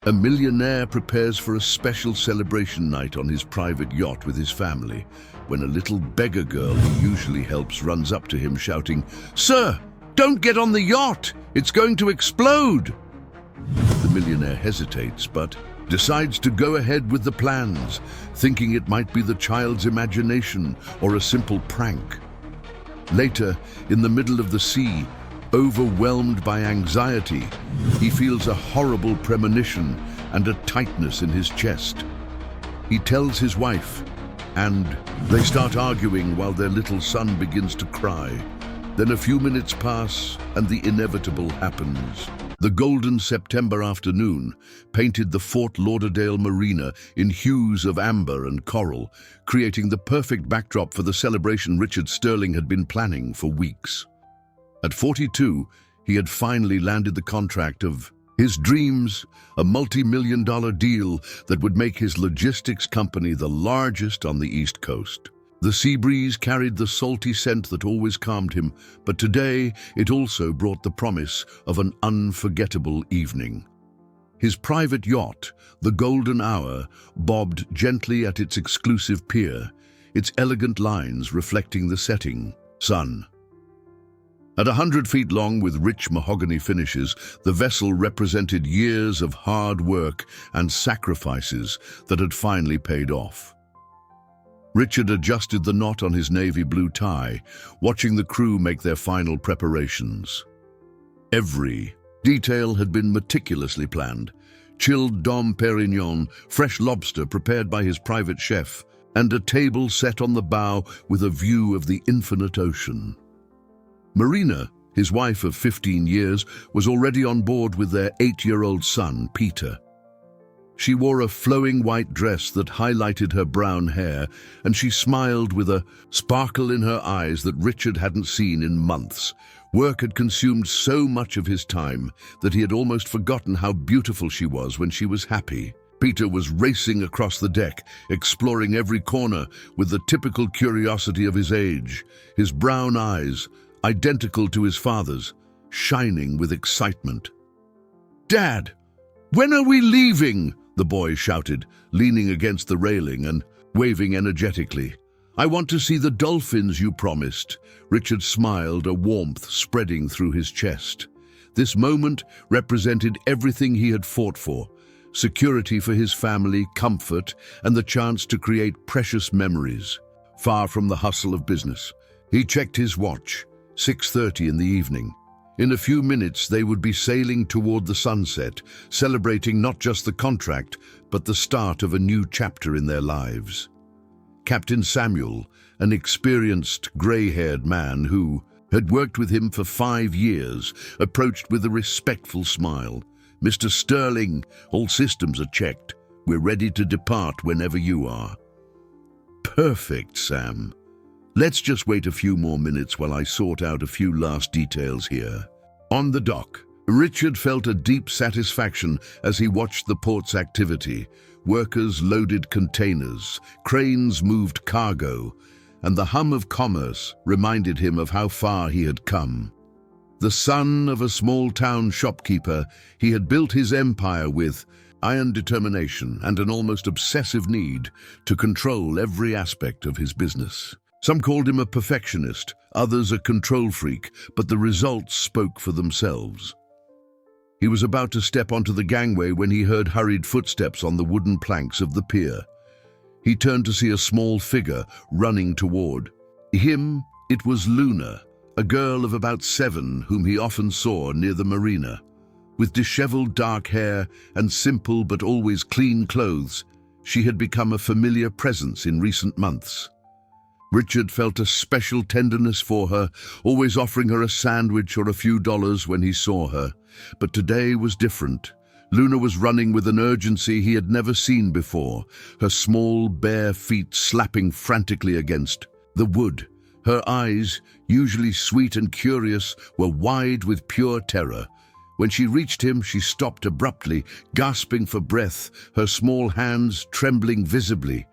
A millionaire prepares for a special celebration night on his private yacht with his family when a little beggar girl he usually helps runs up to him shouting, "Sir, don't get on the yacht! It's going to explode!" The millionaire hesitates but decides to go ahead with the plans, thinking it might be the child's imagination or a simple prank. Later, in the middle of the sea, overwhelmed by anxiety, he feels a horrible premonition and a tightness in his chest. He tells his wife, and they start arguing while their little son begins to cry. Then a few minutes pass, and the inevitable happens. The golden September afternoon painted the Fort Lauderdale marina in hues of amber and coral, creating the perfect backdrop for the celebration Richard Sterling had been planning for weeks. At 42, he had finally landed the contract of his dreams, a multi-million-dollar deal that would make his logistics company the largest on the East Coast. The sea breeze carried the salty scent that always calmed him, but today it also brought the promise of an unforgettable evening. His private yacht, the Golden Hour, bobbed gently at its exclusive pier, its elegant lines reflecting the setting sun. At 100 feet long with rich mahogany finishes, the vessel represented years of hard work and sacrifices that had finally paid off. Richard adjusted the knot on his navy blue tie, watching the crew make their final preparations. Every detail had been meticulously planned. Chilled Dom Perignon, fresh lobster prepared by his private chef, and a table set on the bow with a view of the infinite ocean. Marina, his wife of 15 years, was already on board with their 8-year-old son, Peter. She wore a flowing white dress that highlighted her brown hair, and she smiled with a sparkle in her eyes that Richard hadn't seen in months. Work had consumed so much of his time that he had almost forgotten how beautiful she was when she was happy. Peter was racing across the deck, exploring every corner with the typical curiosity of his age, his brown eyes, identical to his father's, shining with excitement. "Dad, when are we leaving?" the boy shouted, leaning against the railing and waving energetically. "I want to see the dolphins you promised." Richard smiled, a warmth spreading through his chest. This moment represented everything he had fought for: security for his family, comfort, and the chance to create precious memories, far from the hustle of business. He checked his watch. 6:30 in the evening. In a few minutes they would be sailing toward the sunset, celebrating not just the contract, but the start of a new chapter in their lives. Captain Samuel, an experienced, gray-haired man who had worked with him for 5 years, approached with a respectful smile. "Mr. Sterling, all systems are checked. We're ready to depart whenever you are." "Perfect, Sam. Let's just wait a few more minutes while I sort out a few last details here." On the dock, Richard felt a deep satisfaction as he watched the port's activity. Workers loaded containers, cranes moved cargo, and the hum of commerce reminded him of how far he had come. The son of a small-town shopkeeper, he had built his empire with iron determination and an almost obsessive need to control every aspect of his business. Some called him a perfectionist, others a control freak, but the results spoke for themselves. He was about to step onto the gangway when he heard hurried footsteps on the wooden planks of the pier. He turned to see a small figure running toward him. It was Luna, a girl of about 7 whom he often saw near the marina. With disheveled dark hair and simple but always clean clothes, she had become a familiar presence in recent months. Richard felt a special tenderness for her, always offering her a sandwich or a few dollars when he saw her. But today was different. Luna was running with an urgency he had never seen before, her small, bare feet slapping frantically against the wood. Her eyes, usually sweet and curious, were wide with pure terror. When she reached him, she stopped abruptly, gasping for breath, her small hands trembling visibly.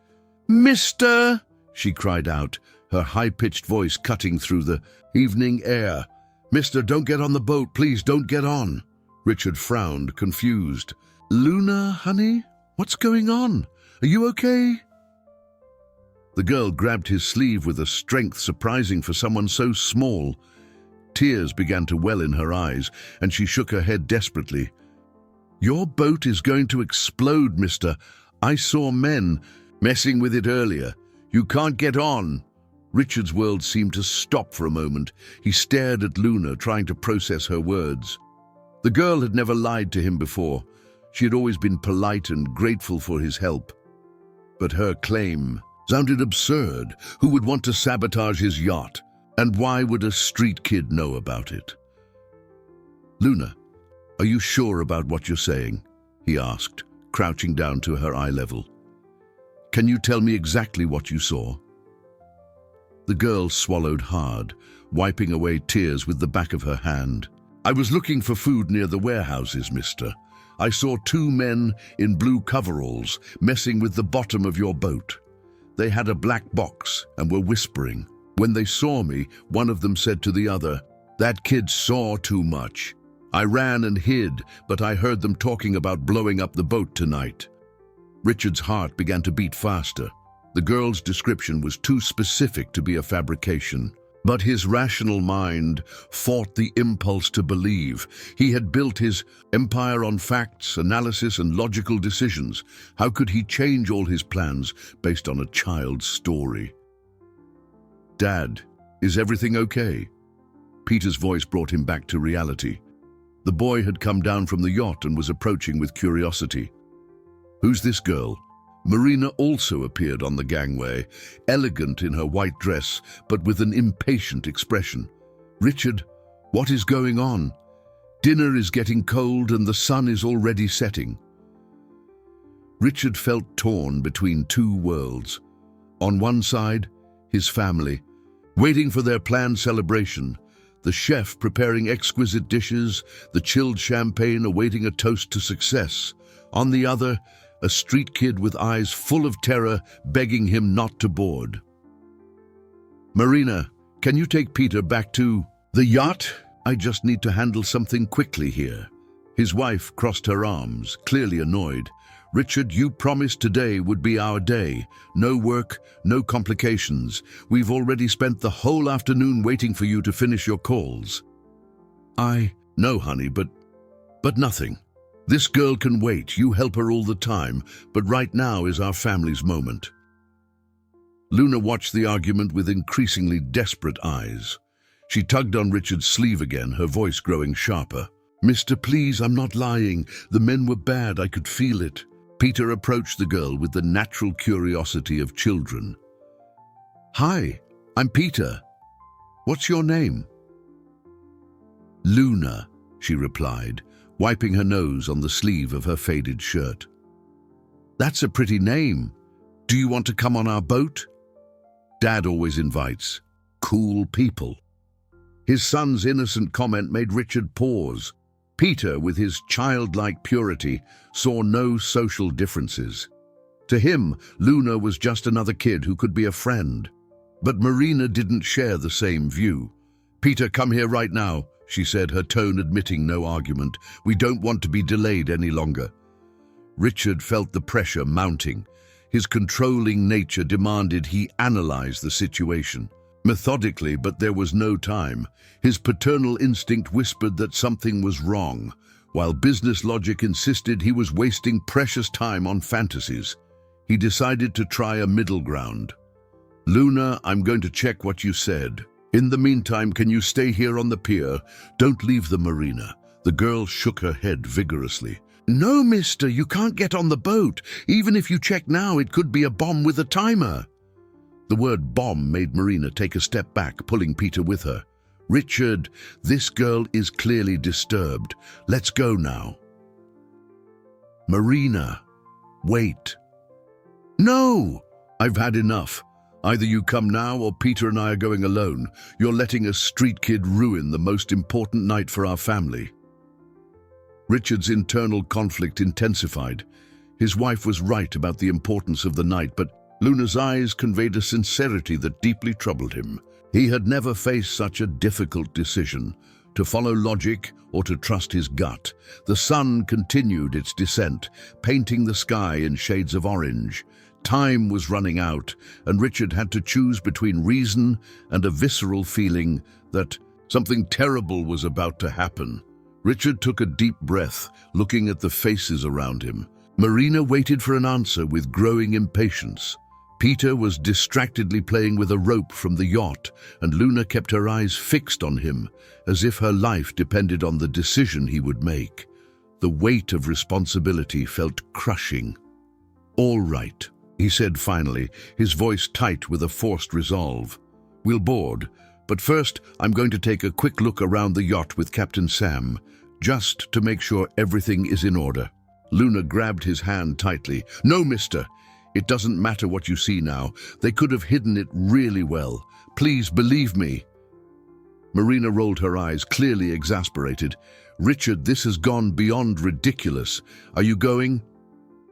"Mister!" she cried out, her high-pitched voice cutting through the evening air. "Mister, don't get on the boat, please, don't get on." Richard frowned, confused. Luna, honey? What's going on? Are you okay? The girl grabbed his sleeve with a strength surprising for someone so small. Tears began to well in her eyes, and she shook her head desperately. Your boat is going to explode, mister. I saw men messing with it earlier. You can't get on. Richard's world seemed to stop for a moment. He stared at Luna, trying to process her words. The girl had never lied to him before. She had always been polite and grateful for his help. But her claim sounded absurd. Who would want to sabotage his yacht? And why would a street kid know about it? Luna, are you sure about what you're saying? He asked, crouching down to her eye level. Can you tell me exactly what you saw? The girl swallowed hard, wiping away tears with the back of her hand. I was looking for food near the warehouses, mister. I saw two men in blue coveralls messing with the bottom of your boat. They had a black box and were whispering. When they saw me, one of them said to the other, "That kid saw too much." I ran and hid, but I heard them talking about blowing up the boat tonight. Richard's heart began to beat faster. The girl's description was too specific to be a fabrication. But his rational mind fought the impulse to believe. He had built his empire on facts, analysis, and logical decisions. How could he change all his plans based on a child's story? Dad, is everything okay? Peter's voice brought him back to reality. The boy had come down from the yacht and was approaching with curiosity. Who's this girl? Marina also appeared on the gangway, elegant in her white dress, but with an impatient expression. Richard, what is going on? Dinner is getting cold and the sun is already setting. Richard felt torn between two worlds. On one side, his family, waiting for their planned celebration, the chef preparing exquisite dishes, the chilled champagne awaiting a toast to success. On the other, a street kid with eyes full of terror begging him not to board. Marina, can you take Peter back to the yacht? I just need to handle something quickly here. His wife crossed her arms, clearly annoyed. Richard, you promised today would be our day. No work, no complications. We've already spent the whole afternoon waiting for you to finish your calls. I know, honey, but nothing. This girl can wait. You help her all the time, but right now is our family's moment. Luna watched the argument with increasingly desperate eyes. She tugged on Richard's sleeve again, her voice growing sharper. Mister, please, I'm not lying. The men were bad. I could feel it. Peter approached the girl with the natural curiosity of children. Hi, I'm Peter. What's your name? Luna, she replied, wiping her nose on the sleeve of her faded shirt. That's a pretty name. Do you want to come on our boat? Dad always invites cool people. His son's innocent comment made Richard pause. Peter, with his childlike purity, saw no social differences. To him, Luna was just another kid who could be a friend. But Marina didn't share the same view. Peter, come here right now, she said, her tone admitting no argument. We don't want to be delayed any longer. Richard felt the pressure mounting. His controlling nature demanded he analyze the situation. Methodically, but there was no time. His paternal instinct whispered that something was wrong, while business logic insisted he was wasting precious time on fantasies. He decided to try a middle ground. Luna, I'm going to check what you said. In the meantime, can you stay here on the pier? Don't leave the marina. The girl shook her head vigorously. No, mister, you can't get on the boat. Even if you check now, it could be a bomb with a timer. The word bomb made Marina take a step back, pulling Peter with her. Richard, this girl is clearly disturbed. Let's go now. Marina, wait. No! I've had enough. Either you come now or Peter and I are going alone. You're letting a street kid ruin the most important night for our family. Richard's internal conflict intensified. His wife was right about the importance of the night, but Luna's eyes conveyed a sincerity that deeply troubled him. He had never faced such a difficult decision, to follow logic or to trust his gut. The sun continued its descent, painting the sky in shades of orange. Time was running out, and Richard had to choose between reason and a visceral feeling that something terrible was about to happen. Richard took a deep breath, looking at the faces around him. Marina waited for an answer with growing impatience. Peter was distractedly playing with a rope from the yacht, and Luna kept her eyes fixed on him, as if her life depended on the decision he would make. The weight of responsibility felt crushing. "All right," he said finally, his voice tight with a forced resolve. "We'll board, but first I'm going to take a quick look around the yacht with Captain Sam, just to make sure everything is in order." Luna grabbed his hand tightly. "No, mister. It doesn't matter what you see now. They could have hidden it really well. Please believe me." Marina rolled her eyes, clearly exasperated. "Richard, this has gone beyond ridiculous. Are you going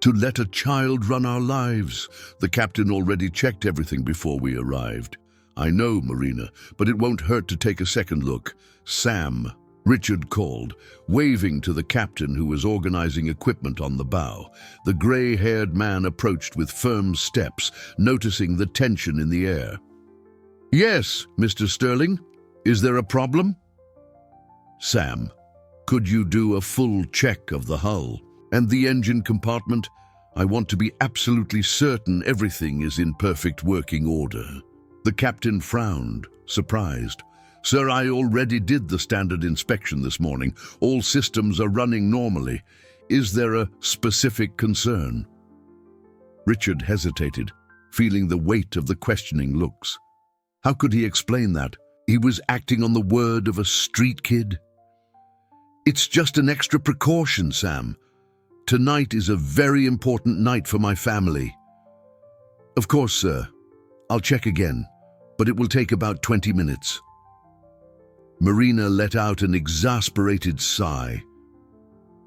to let a child run our lives? The captain already checked everything before we arrived." "I know, Marina, but it won't hurt to take a second look." "Sam," Richard called, waving to the captain who was organizing equipment on the bow. The gray-haired man approached with firm steps, noticing the tension in the air. "Yes, Mr. Sterling. Is there a problem?" "Sam, could you do a full check of the hull and the engine compartment? I want to be absolutely certain everything is in perfect working order." The captain frowned, surprised. "Sir, I already did the standard inspection this morning. All systems are running normally. Is there a specific concern?" Richard hesitated, feeling the weight of the questioning looks. How could he explain that? He was acting on the word of a street kid. "It's just an extra precaution, Sam. Tonight is a very important night for my family." "Of course, sir. I'll check again, but it will take about 20 minutes. Marina let out an exasperated sigh.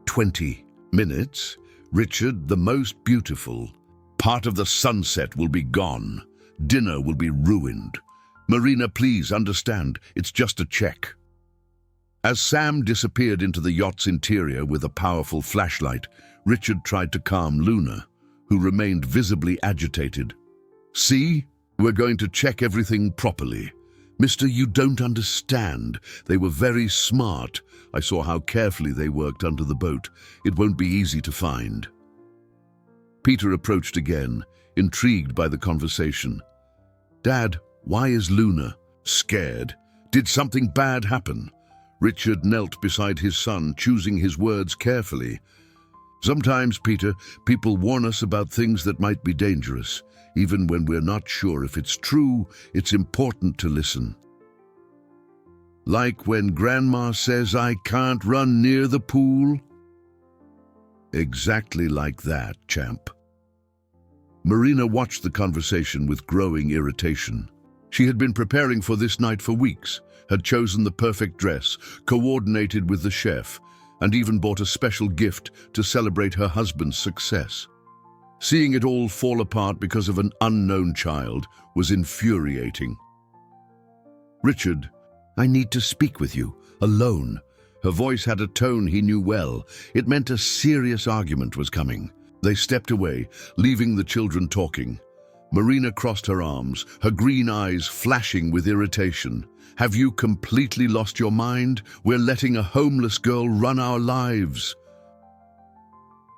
20 minutes? Richard, the most beautiful part of the sunset will be gone. Dinner will be ruined. Marina, please understand, it's just a check." As Sam disappeared into the yacht's interior with a powerful flashlight, Richard tried to calm Luna, who remained visibly agitated. "See, we're going to check everything properly. Mister, you don't understand. They were very smart. I saw how carefully they worked under the boat. It won't be easy to find." Peter approached again, intrigued by the conversation. "Dad, why is Luna scared? Did something bad happen?" Richard knelt beside his son, choosing his words carefully. "Sometimes, Peter, people warn us about things that might be dangerous. Even when we're not sure if it's true, it's important to listen. Like when Grandma says I can't run near the pool?" Exactly like that, champ. Marina watched the conversation with growing irritation. She had been preparing for this night for weeks, had chosen the perfect dress, coordinated with the chef, and even bought a special gift to celebrate her husband's success. Seeing it all fall apart because of an unknown child was infuriating. "Richard, I need to speak with you, alone." Her voice had a tone he knew well. It meant a serious argument was coming. They stepped away, leaving the children talking. Marina crossed her arms, her green eyes flashing with irritation. "Have you completely lost your mind? We're letting a homeless girl run our lives."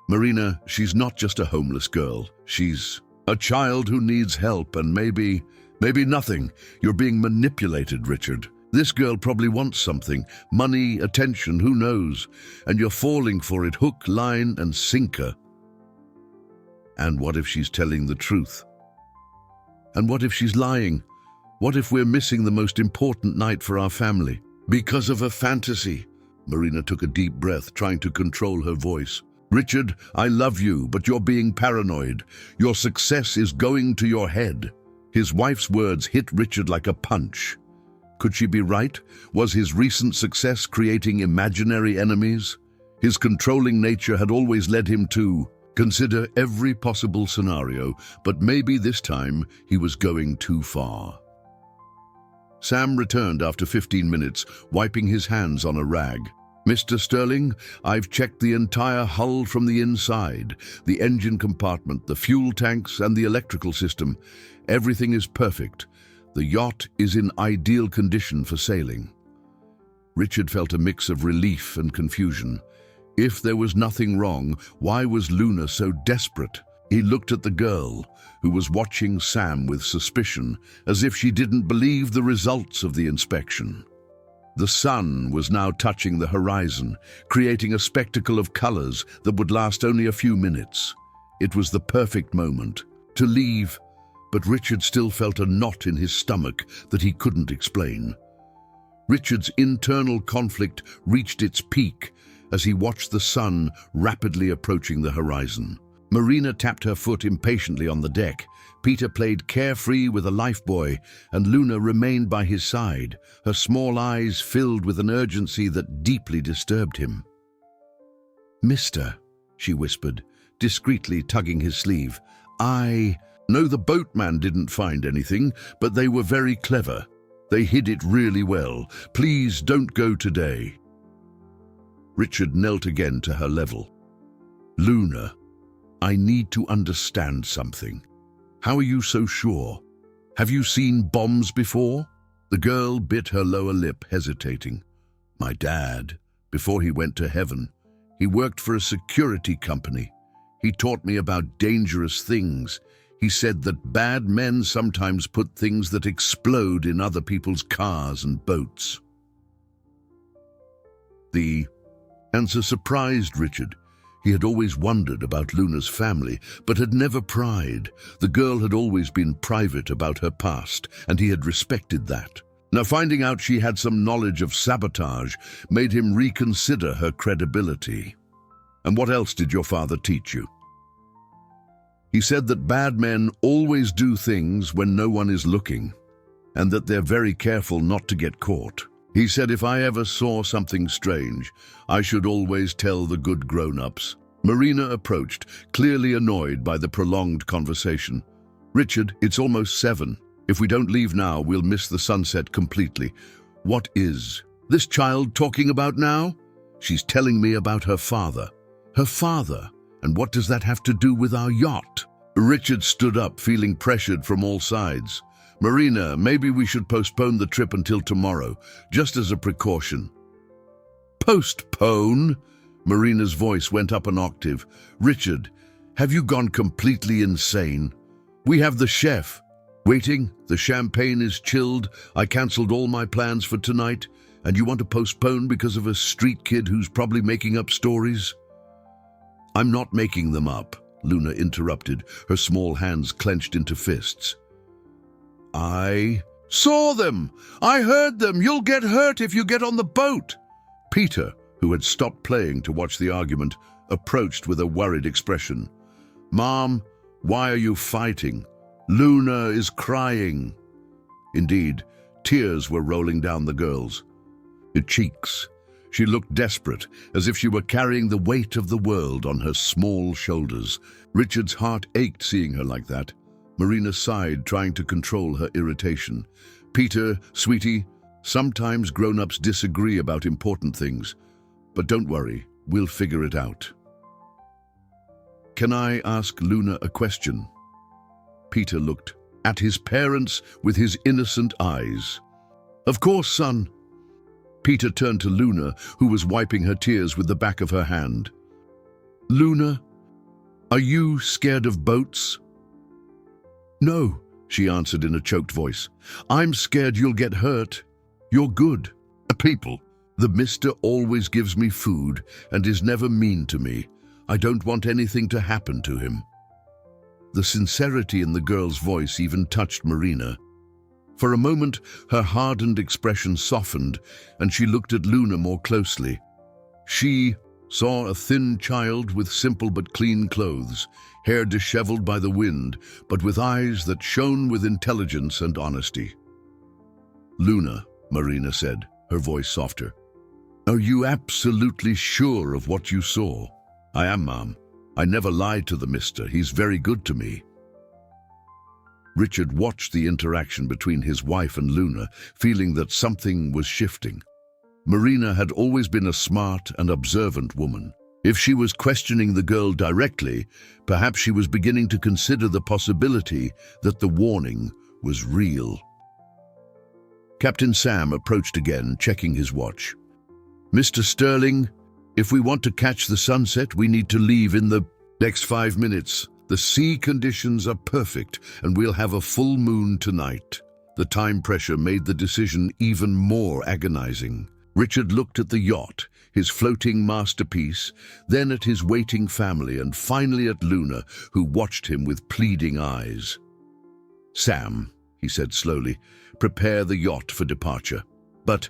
"Marina, she's not just a homeless girl. She's a child who needs help and maybe nothing. You're being manipulated, Richard. This girl probably wants something, money, attention, who knows, and you're falling for it hook, line, and sinker." "And what if she's telling the truth? And what if she's lying? What if we're missing the most important night for our family because of a fantasy?" Marina took a deep breath, trying to control her voice. "Richard, I love you, but you're being paranoid. Your success is going to your head." His wife's words hit Richard like a punch. Could she be right? Was his recent success creating imaginary enemies? His controlling nature had always led him to consider every possible scenario, but maybe this time he was going too far. Sam returned after 15 minutes, wiping his hands on a rag. "Mr. Sterling, I've checked the entire hull from the inside, the engine compartment, the fuel tanks, and the electrical system. Everything is perfect. The yacht is in ideal condition for sailing." Richard felt a mix of relief and confusion. If there was nothing wrong, why was Luna so desperate? He looked at the girl, who was watching Sam with suspicion, as if she didn't believe the results of the inspection. The sun was now touching the horizon, creating a spectacle of colors that would last only a few minutes. It was the perfect moment to leave, but Richard still felt a knot in his stomach that he couldn't explain. Richard's internal conflict reached its peak as he watched the sun rapidly approaching the horizon. Marina tapped her foot impatiently on the deck. Peter played carefree with a lifebuoy, and Luna remained by his side, her small eyes filled with an urgency that deeply disturbed him. "Mister," she whispered, discreetly tugging his sleeve, "I know the boatman didn't find anything, but they were very clever. They hid it really well. Please don't go today." Richard knelt again to her level. "Luna, I need to understand something. How are you so sure? Have you seen bombs before?" The girl bit her lower lip, hesitating. "My dad, before he went to heaven, he worked for a security company. He taught me about dangerous things. He said that bad men sometimes put things that explode in other people's cars and boats." The answer surprised Richard. He had always wondered about Luna's family, but had never pried. The girl had always been private about her past, and he had respected that. Now finding out she had some knowledge of sabotage made him reconsider her credibility. "And what else did your father teach you?" "He said that bad men always do things when no one is looking, and that they're very careful not to get caught. He said if I ever saw something strange, I should always tell the good grown-ups." Marina approached, clearly annoyed by the prolonged conversation. "Richard, it's almost 7. If we don't leave now, we'll miss the sunset completely. What is this child talking about now?" "She's telling me about her father." "Her father? And what does that have to do with our yacht?" Richard stood up, feeling pressured from all sides. "Marina, maybe we should postpone the trip until tomorrow, just as a precaution." "Postpone?" Marina's voice went up an octave. "Richard, have you gone completely insane? We have the chef waiting, the champagne is chilled, I cancelled all my plans for tonight, and you want to postpone because of a street kid who's probably making up stories?" "I'm not making them up," Luna interrupted, her small hands clenched into fists. "I saw them! I heard them! You'll get hurt if you get on the boat!" Peter, who had stopped playing to watch the argument, approached with a worried expression. "Mom, why are you fighting? Luna is crying." Indeed, tears were rolling down the girl's cheeks. She looked desperate, as if she were carrying the weight of the world on her small shoulders. Richard's heart ached seeing her like that. Marina sighed, trying to control her irritation. "Peter, sweetie, sometimes grown-ups disagree about important things. But don't worry, we'll figure it out." "Can I ask Luna a question?" Peter looked at his parents with his innocent eyes. "Of course, son." Peter turned to Luna, who was wiping her tears with the back of her hand. "Luna, are you scared of boats?" "No," she answered in a choked voice. "I'm scared you'll get hurt. You're good people. The mister always gives me food and is never mean to me. I don't want anything to happen to him." The sincerity in the girl's voice even touched Marina. For a moment, her hardened expression softened, and she looked at Luna more closely. She saw a thin child with simple but clean clothes, hair disheveled by the wind, but with eyes that shone with intelligence and honesty. "Luna," Marina said, her voice softer, "are you absolutely sure of what you saw?" "I am, Mom. I never lied to the mister. He's very good to me." Richard watched the interaction between his wife and Luna, feeling that something was shifting. Marina had always been a smart and observant woman. If she was questioning the girl directly, perhaps she was beginning to consider the possibility that the warning was real. Captain Sam approached again, checking his watch. "Mr. Sterling, if we want to catch the sunset, we need to leave in the next 5 minutes. The sea conditions are perfect, and we'll have a full moon tonight." The time pressure made the decision even more agonizing. Richard looked at the yacht, his floating masterpiece, then at his waiting family, and finally at Luna, who watched him with pleading eyes. "Sam," he said slowly, "prepare the yacht for departure. But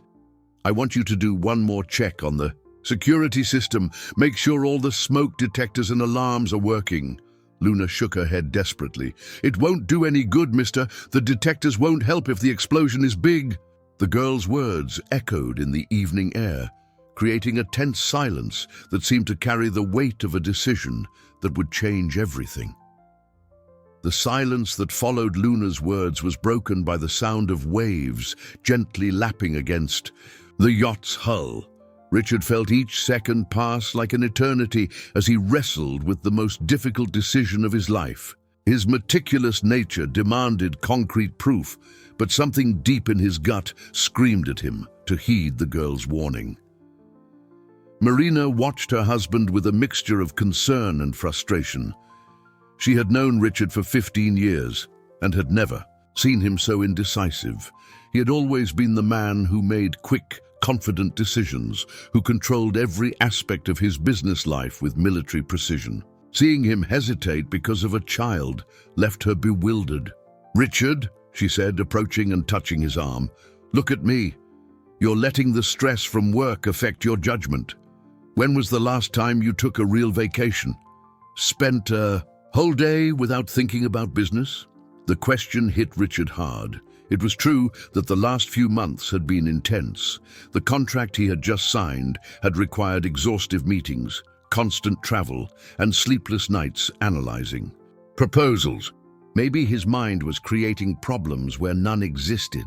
I want you to do one more check on the security system. Make sure all the smoke detectors and alarms are working." Luna shook her head desperately. "It won't do any good, mister. The detectors won't help if the explosion is big." The girl's words echoed in the evening air, creating a tense silence that seemed to carry the weight of a decision that would change everything. The silence that followed Luna's words was broken by the sound of waves gently lapping against the yacht's hull. Richard felt each second pass like an eternity as he wrestled with the most difficult decision of his life. His meticulous nature demanded concrete proof, but something deep in his gut screamed at him to heed the girl's warning. Marina watched her husband with a mixture of concern and frustration. She had known Richard for 15 years and had never seen him so indecisive. He had always been the man who made quick, confident decisions, who controlled every aspect of his business life with military precision. Seeing him hesitate because of a child left her bewildered. "Richard," she said, approaching and touching his arm, "look at me. You're letting the stress from work affect your judgment. When was the last time you took a real vacation? Spent a whole day without thinking about business?" The question hit Richard hard. It was true that the last few months had been intense. The contract he had just signed had required exhaustive meetings, constant travel, and sleepless nights analyzing proposals. Maybe his mind was creating problems where none existed.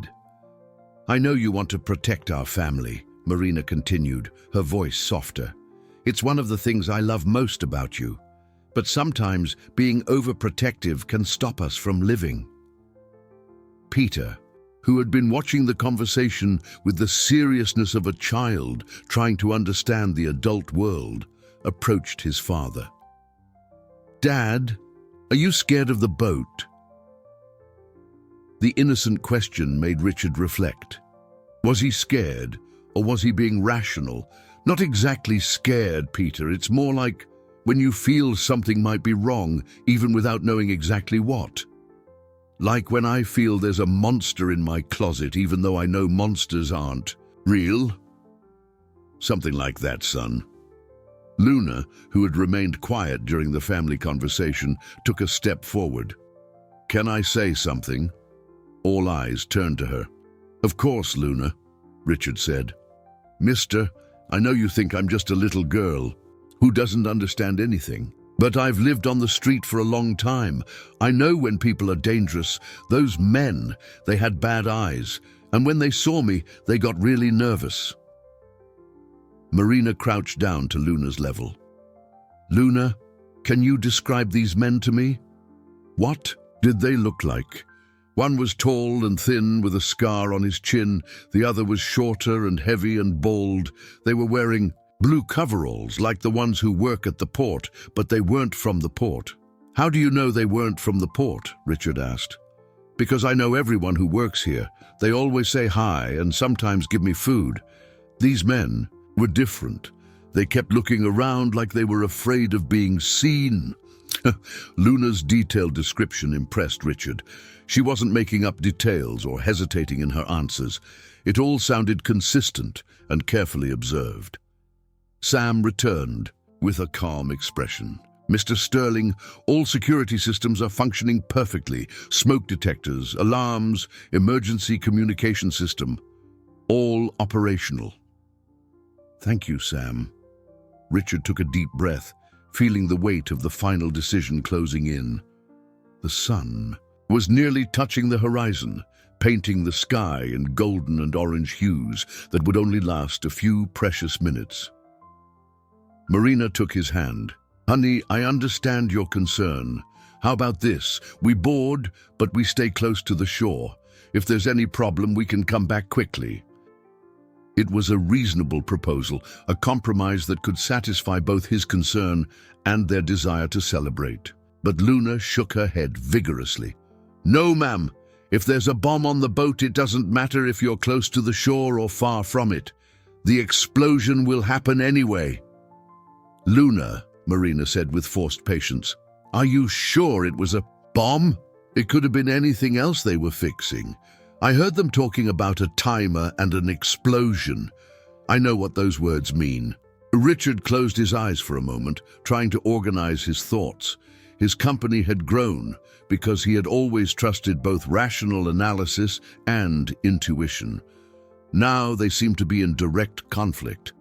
"I know you want to protect our family," Marina continued, her voice softer. "It's one of the things I love most about you. But sometimes being overprotective can stop us from living." Peter, who had been watching the conversation with the seriousness of a child trying to understand the adult world, approached his father. "Dad, are you scared of the boat?" The innocent question made Richard reflect. Was he scared, or was he being rational? "Not exactly scared, Peter. It's more like when you feel something might be wrong, even without knowing exactly what. Like when I feel there's a monster in my closet, even though I know monsters aren't real." "Something like that, son." Luna, who had remained quiet during the family conversation, took a step forward. "Can I say something?" All eyes turned to her. "Of course, Luna," Richard said. "Mister, I know you think I'm just a little girl who doesn't understand anything. But I've lived on the street for a long time. I know when people are dangerous. Those men, they had bad eyes, and when they saw me, they got really nervous." Marina crouched down to Luna's level. "Luna, can you describe these men to me? What did they look like?" One was tall and thin with a scar on his chin. The other was shorter and heavy and bald. They were wearing blue coveralls like the ones who work at the port, but they weren't from the port. "How do you know they weren't from the port?" Richard asked. "Because I know everyone who works here. They always say hi and sometimes give me food. These men were different. They kept looking around like they were afraid of being seen." Luna's detailed description impressed Richard. She wasn't making up details or hesitating in her answers. It all sounded consistent and carefully observed. Sam returned with a calm expression. "Mr. Sterling, all security systems are functioning perfectly. Smoke detectors, alarms, emergency communication system, all operational." "Thank you, Sam." Richard took a deep breath, feeling the weight of the final decision closing in. The sun was nearly touching the horizon, painting the sky in golden and orange hues that would only last a few precious minutes. Marina took his hand. "Honey, I understand your concern. How about this? We board, but we stay close to the shore. If there's any problem, we can come back quickly." It was a reasonable proposal, a compromise that could satisfy both his concern and their desire to celebrate. But Luna shook her head vigorously. "No, ma'am. If there's a bomb on the boat, it doesn't matter if you're close to the shore or far from it. The explosion will happen anyway." "Luna," Marina said with forced patience, "are you sure it was a bomb? It could have been anything else they were fixing. I heard them talking about a timer and an explosion. I know what those words mean." Richard closed his eyes for a moment, trying to organize his thoughts. His company had grown because he had always trusted both rational analysis and intuition. Now they seemed to be in direct conflict.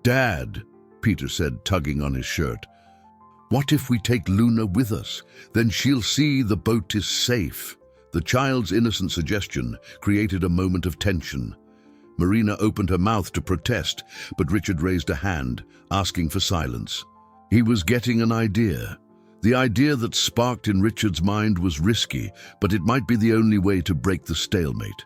"Dad," Peter said, tugging on his shirt, "what if we take Luna with us? Then she'll see the boat is safe." The child's innocent suggestion created a moment of tension. Marina opened her mouth to protest, but Richard raised a hand, asking for silence. He was getting an idea. The idea that sparked in Richard's mind was risky, but it might be the only way to break the stalemate.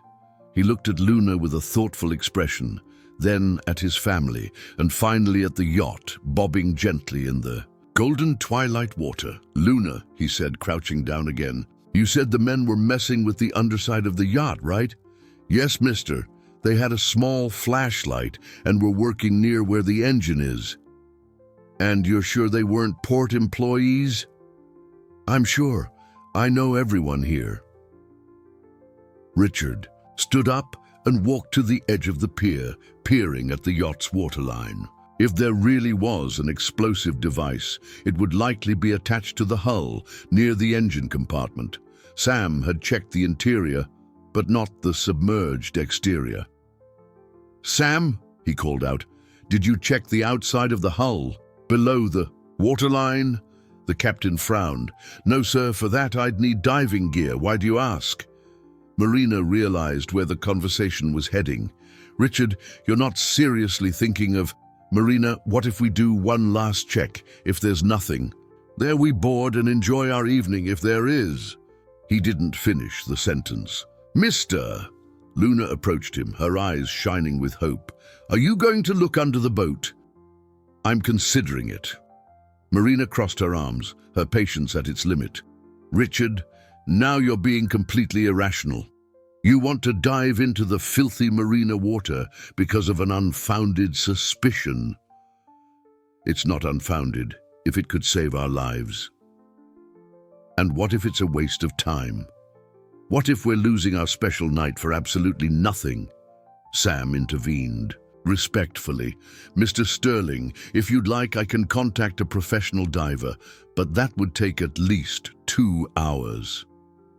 He looked at Luna with a thoughtful expression, then at his family, and finally at the yacht, bobbing gently in the golden twilight water. "Luna," he said, crouching down again, "you said the men were messing with the underside of the yacht, right?" "Yes, mister. They had a small flashlight and were working near where the engine is." "And you're sure they weren't port employees?" "I'm sure. I know everyone here." Richard stood up and walked to the edge of the pier, peering at the yacht's waterline. If there really was an explosive device, it would likely be attached to the hull, near the engine compartment. Sam had checked the interior, but not the submerged exterior. "Sam," he called out, "did you check the outside of the hull, below the waterline?" The captain frowned. "No, sir, for that I'd need diving gear. Why do you ask?" Marina realized where the conversation was heading. "Richard, you're not seriously thinking of—" "Marina, what if we do one last check, if there's nothing? There we board and enjoy our evening if there is." He didn't finish the sentence. "Mister!" Luna approached him, her eyes shining with hope. "Are you going to look under the boat?" "I'm considering it." Marina crossed her arms, her patience at its limit. "Richard, now you're being completely irrational. You want to dive into the filthy marina water because of an unfounded suspicion." "It's not unfounded, if it could save our lives." "And what if it's a waste of time? What if we're losing our special night for absolutely nothing?" Sam intervened. Respectfully, "Mr. Sterling, if you'd like, I can contact a professional diver, but that would take at least 2 hours."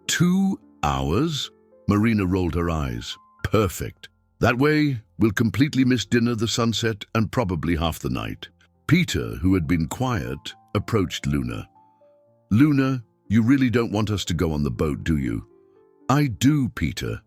2 hours? Marina rolled her eyes. "Perfect. That way, we'll completely miss dinner, the sunset, and probably half the night." Peter, who had been quiet, approached Luna. "Luna, you really don't want us to go on the boat, do you?" "I do, Peter.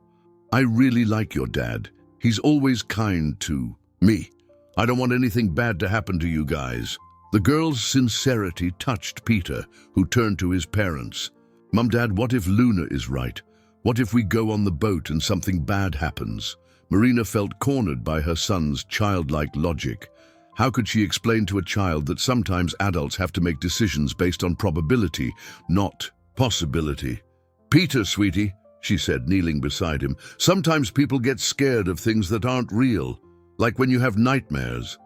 I really like your dad. He's always kind to me. I don't want anything bad to happen to you guys." The girl's sincerity touched Peter, who turned to his parents. "Mum, Dad, what if Luna is right? What if we go on the boat and something bad happens?" Marina felt cornered by her son's childlike logic. How could she explain to a child that sometimes adults have to make decisions based on probability, not possibility? "Peter, sweetie," she said, kneeling beside him, "sometimes people get scared of things that aren't real, like when you have nightmares.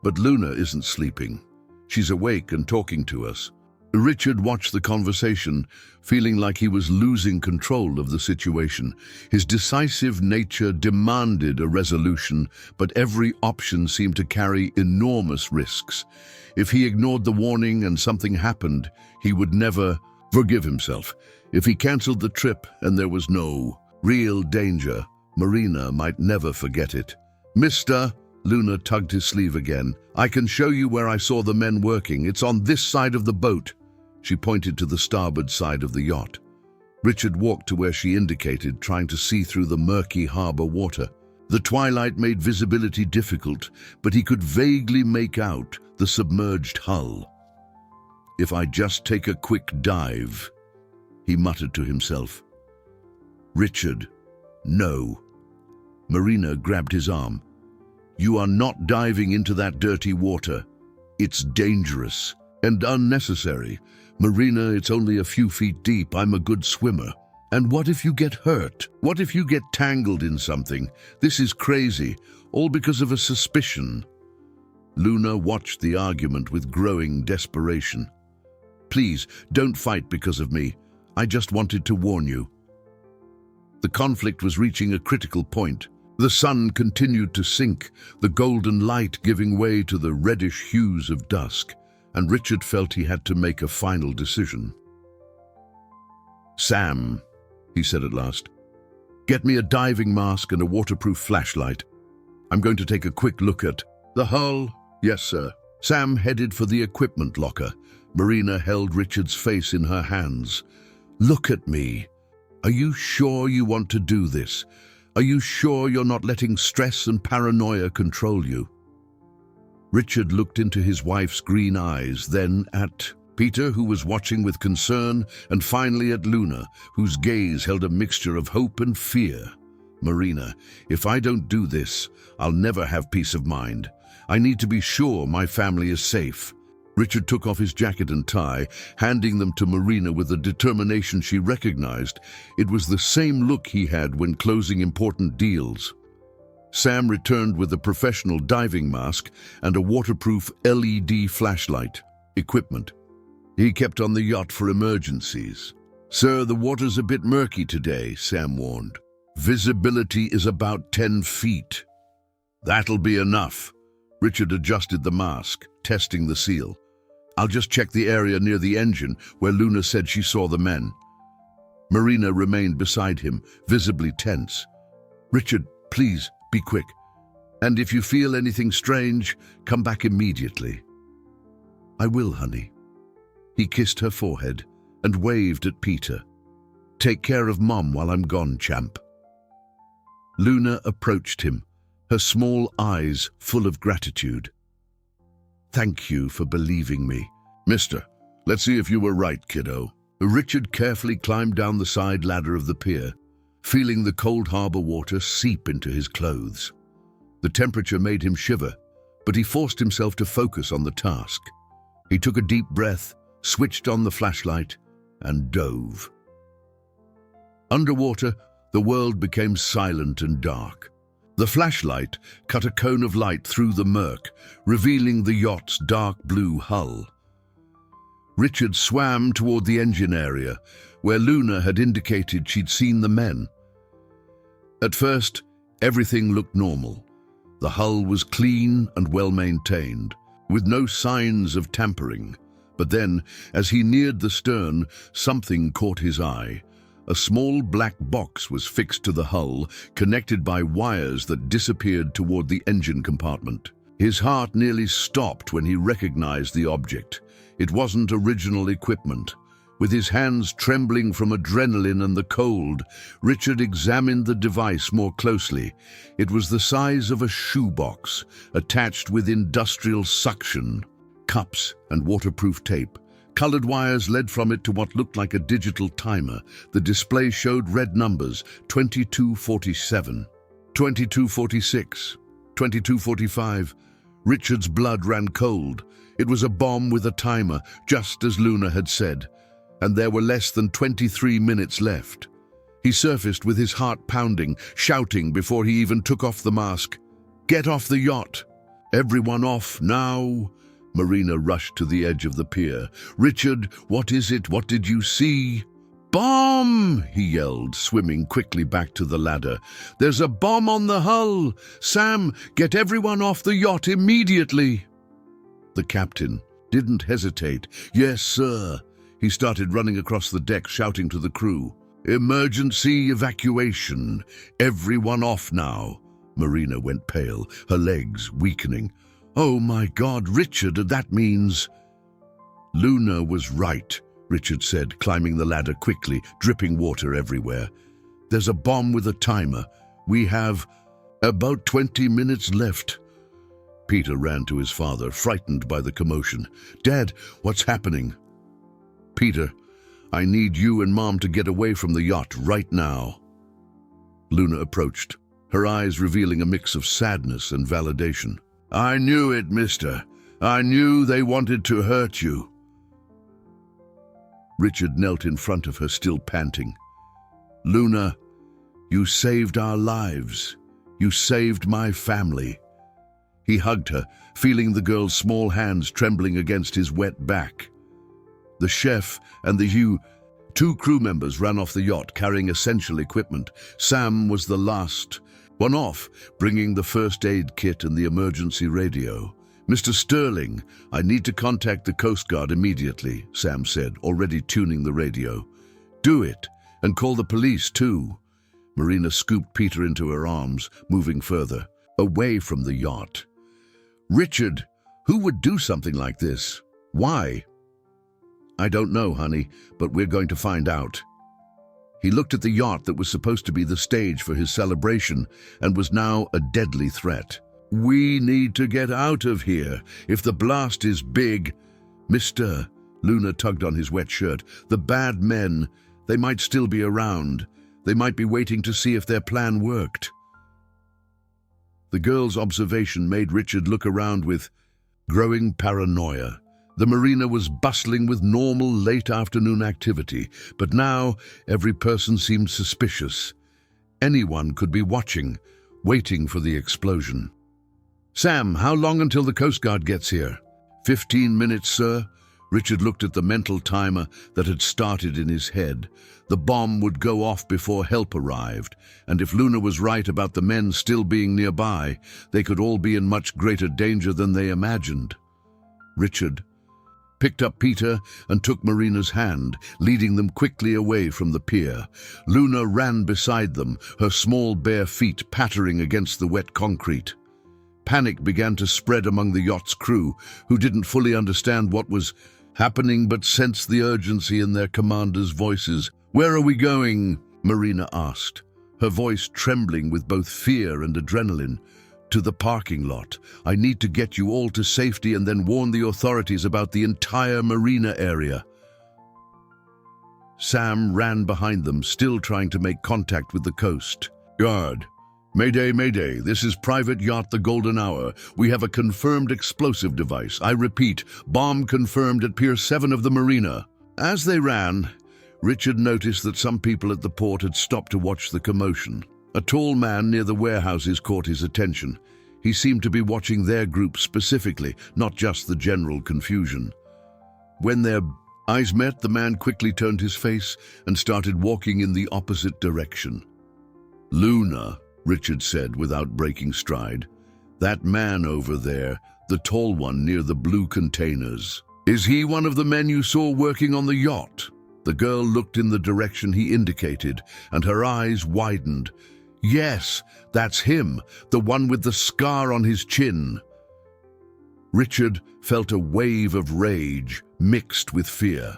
But Luna isn't sleeping. She's awake and talking to us." Richard watched the conversation, feeling like he was losing control of the situation. His decisive nature demanded a resolution, but every option seemed to carry enormous risks. If he ignored the warning and something happened, he would never forgive himself. If he canceled the trip and there was no real danger, Marina might never forget it. "Mister," Luna tugged his sleeve again, "I can show you where I saw the men working. It's on this side of the boat." She pointed to the starboard side of the yacht. Richard walked to where she indicated, trying to see through the murky harbor water. The twilight made visibility difficult, but he could vaguely make out the submerged hull. "If I just take a quick dive," he muttered to himself. "Richard, no." Marina grabbed his arm. "You are not diving into that dirty water. It's dangerous and unnecessary. Marina, it's only a few feet deep. I'm a good swimmer. And what if you get hurt? What if you get tangled in something? This is crazy, all because of a suspicion." Luna watched the argument with growing desperation. "Please, don't fight because of me. I just wanted to warn you." The conflict was reaching a critical point. The sun continued to sink, the golden light giving way to the reddish hues of dusk, and Richard felt he had to make a final decision. "Sam," he said at last, "get me a diving mask and a waterproof flashlight. I'm going to take a quick look at the hull." "Yes, sir." Sam headed for the equipment locker. Marina held Richard's face in her hands. "Look at me. Are you sure you want to do this? Are you sure you're not letting stress and paranoia control you?" Richard looked into his wife's green eyes, then at Peter, who was watching with concern, and finally at Luna, whose gaze held a mixture of hope and fear. "Marina, if I don't do this, I'll never have peace of mind. I need to be sure my family is safe." Richard took off his jacket and tie, handing them to Marina with a determination she recognized. It was the same look he had when closing important deals. Sam returned with a professional diving mask and a waterproof LED flashlight. Equipment he kept on the yacht for emergencies. "Sir, the water's a bit murky today," Sam warned. "Visibility is about 10 feet. "That'll be enough." Richard adjusted the mask, testing the seal. "I'll just check the area near the engine where Luna said she saw the men." Marina remained beside him, visibly tense. "Richard, please, be quick. And if you feel anything strange, come back immediately." "I will, honey." He kissed her forehead and waved at Peter. "Take care of Mom while I'm gone, champ." Luna approached him, her small eyes full of gratitude. "Thank you for believing me." "Mister, let's see if you were right, kiddo." Richard carefully climbed down the side ladder of the pier, feeling the cold harbor water seep into his clothes. The temperature made him shiver, but he forced himself to focus on the task. He took a deep breath, switched on the flashlight, and dove. Underwater, the world became silent and dark. The flashlight cut a cone of light through the murk, revealing the yacht's dark blue hull. Richard swam toward the engine area, where Luna had indicated she'd seen the men. At first, everything looked normal. The hull was clean and well-maintained, with no signs of tampering. But then, as he neared the stern, something caught his eye. A small black box was fixed to the hull, connected by wires that disappeared toward the engine compartment. His heart nearly stopped when he recognized the object. It wasn't original equipment. With his hands trembling from adrenaline and the cold, Richard examined the device more closely. It was the size of a shoebox, attached with industrial suction, cups and waterproof tape. Colored wires led from it to what looked like a digital timer. The display showed red numbers: 2247, 2246, 2245. Richard's blood ran cold. It was a bomb with a timer, just as Luna had said. And there were less than 23 minutes left. He surfaced with his heart pounding, shouting before he even took off the mask. "Get off the yacht! Everyone off now!" Marina rushed to the edge of the pier. "Richard, what is it? What did you see?" "Bomb!" he yelled, swimming quickly back to the ladder. "There's a bomb on the hull! Sam, get everyone off the yacht immediately!" The captain didn't hesitate. "Yes, sir." He started running across the deck, shouting to the crew. "Emergency evacuation! Everyone off now!" Marina went pale, her legs weakening. "Oh my God, Richard, that means—" Luna was right. Richard said, climbing the ladder quickly, dripping water everywhere. "There's a bomb with a timer. We have about 20 minutes left." Peter ran to his father, frightened by the commotion. "Dad, what's happening?" "Peter, I need you and Mom to get away from the yacht right now." Luna approached, her eyes revealing a mix of sadness and validation. "I knew it, mister. I knew they wanted to hurt you." Richard knelt in front of her, still panting. "Luna, you saved our lives. You saved my family." He hugged her, feeling the girl's small hands trembling against his wet back. The chef and the two crew members ran off the yacht carrying essential equipment. Sam was the last one off, bringing the first aid kit and the emergency radio. "Mr. Sterling, I need to contact the Coast Guard immediately," Sam said, already tuning the radio. "Do it, and call the police too." Marina scooped Peter into her arms, moving further, away from the yacht. "Richard, who would do something like this? Why?" "I don't know, honey, but we're going to find out." He looked at the yacht that was supposed to be the stage for his celebration and was now a deadly threat. "We need to get out of here. If the blast is big..." "Mister," Luna tugged on his wet shirt, "the bad men, they might still be around. They might be waiting to see if their plan worked." The girl's observation made Richard look around with growing paranoia. The marina was bustling with normal late afternoon activity, but now every person seemed suspicious. Anyone could be watching, waiting for the explosion. "Sam, how long until the Coast Guard gets here?" 15 minutes, sir." Richard looked at the mental timer that had started in his head. The bomb would go off before help arrived, and if Luna was right about the men still being nearby, they could all be in much greater danger than they imagined. Richard picked up Peter and took Marina's hand, leading them quickly away from the pier. Luna ran beside them, her small bare feet pattering against the wet concrete. Panic began to spread among the yacht's crew, who didn't fully understand what was happening but sensed the urgency in their commanders' voices. "Where are we going?" Marina asked, her voice trembling with both fear and adrenaline. "To the parking lot. I need to get you all to safety and then warn the authorities about the entire marina area." Sam ran behind them, still trying to make contact with the coast. "Guard. Mayday, mayday. This is Private Yacht the Golden Hour. We have a confirmed explosive device. I repeat, bomb confirmed at Pier 7 of the marina." As they ran, Richard noticed that some people at the port had stopped to watch the commotion. A tall man near the warehouses caught his attention. He seemed to be watching their group specifically, not just the general confusion. When their eyes met, the man quickly turned his face and started walking in the opposite direction. "Luna," Richard said without breaking stride. "That man over there, the tall one near the blue containers. Is he one of the men you saw working on the yacht?" The girl looked in the direction he indicated, and her eyes widened. "Yes, that's him, the one with the scar on his chin." Richard felt a wave of rage mixed with fear.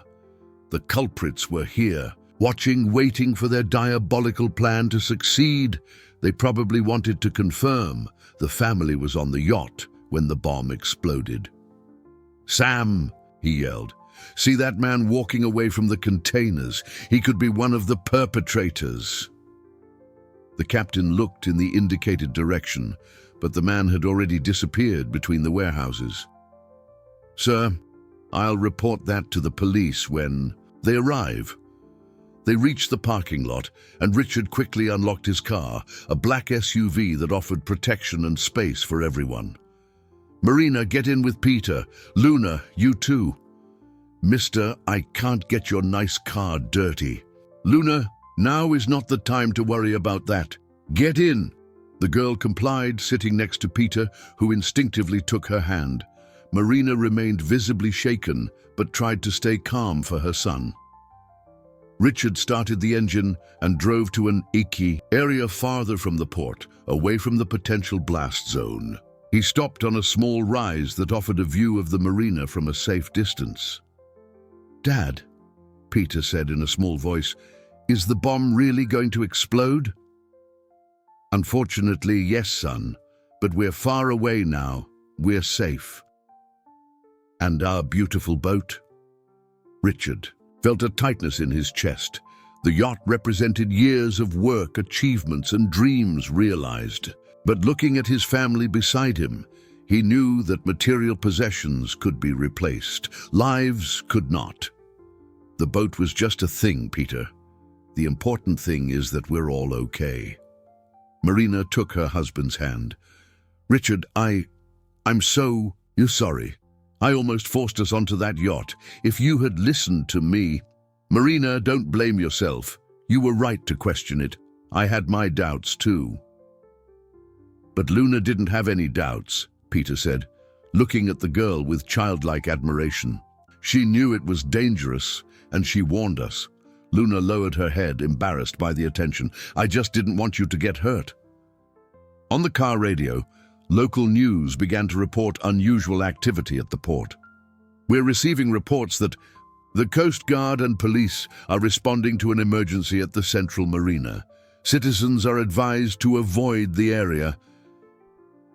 The culprits were here, watching, waiting for their diabolical plan to succeed. They probably wanted to confirm the family was on the yacht when the bomb exploded. "Sam," he yelled, "see that man walking away from the containers? He could be one of the perpetrators." The captain looked in the indicated direction, but the man had already disappeared between the warehouses. "Sir, I'll report that to the police when they arrive." They reached the parking lot, and Richard quickly unlocked his car, a black SUV that offered protection and space for everyone. "Marina, get in with Peter. Luna, you too." "Mister, I can't get your nice car dirty." "Luna, now is not the time to worry about that. Get in." The girl complied, sitting next to Peter, who instinctively took her hand. Marina remained visibly shaken, but tried to stay calm for her son. Richard started the engine and drove to an icky area farther from the port, away from the potential blast zone. He stopped on a small rise that offered a view of the marina from a safe distance. "Dad, Peter said in a small voice. "Is the bomb really going to explode?" "Unfortunately, yes, son. But we're far away now. We're safe." "And our beautiful boat?" Richard felt a tightness in his chest. The yacht represented years of work, achievements, and dreams realized. But looking at his family beside him, he knew that material possessions could be replaced. Lives could not. "The boat was just a thing, Peter. The important thing is that we're all okay." Marina took her husband's hand. "Richard, I'm so sorry. I almost forced us onto that yacht. If you had listened to me..." "Marina, don't blame yourself. You were right to question it. I had my doubts too." "But Luna didn't have any doubts," Peter said, looking at the girl with childlike admiration. "She knew it was dangerous, and she warned us." Luna lowered her head, embarrassed by the attention. "I just didn't want you to get hurt." On the car radio, local news began to report unusual activity at the port. "We're receiving reports that the Coast Guard and police are responding to an emergency at the central marina. Citizens are advised to avoid the area."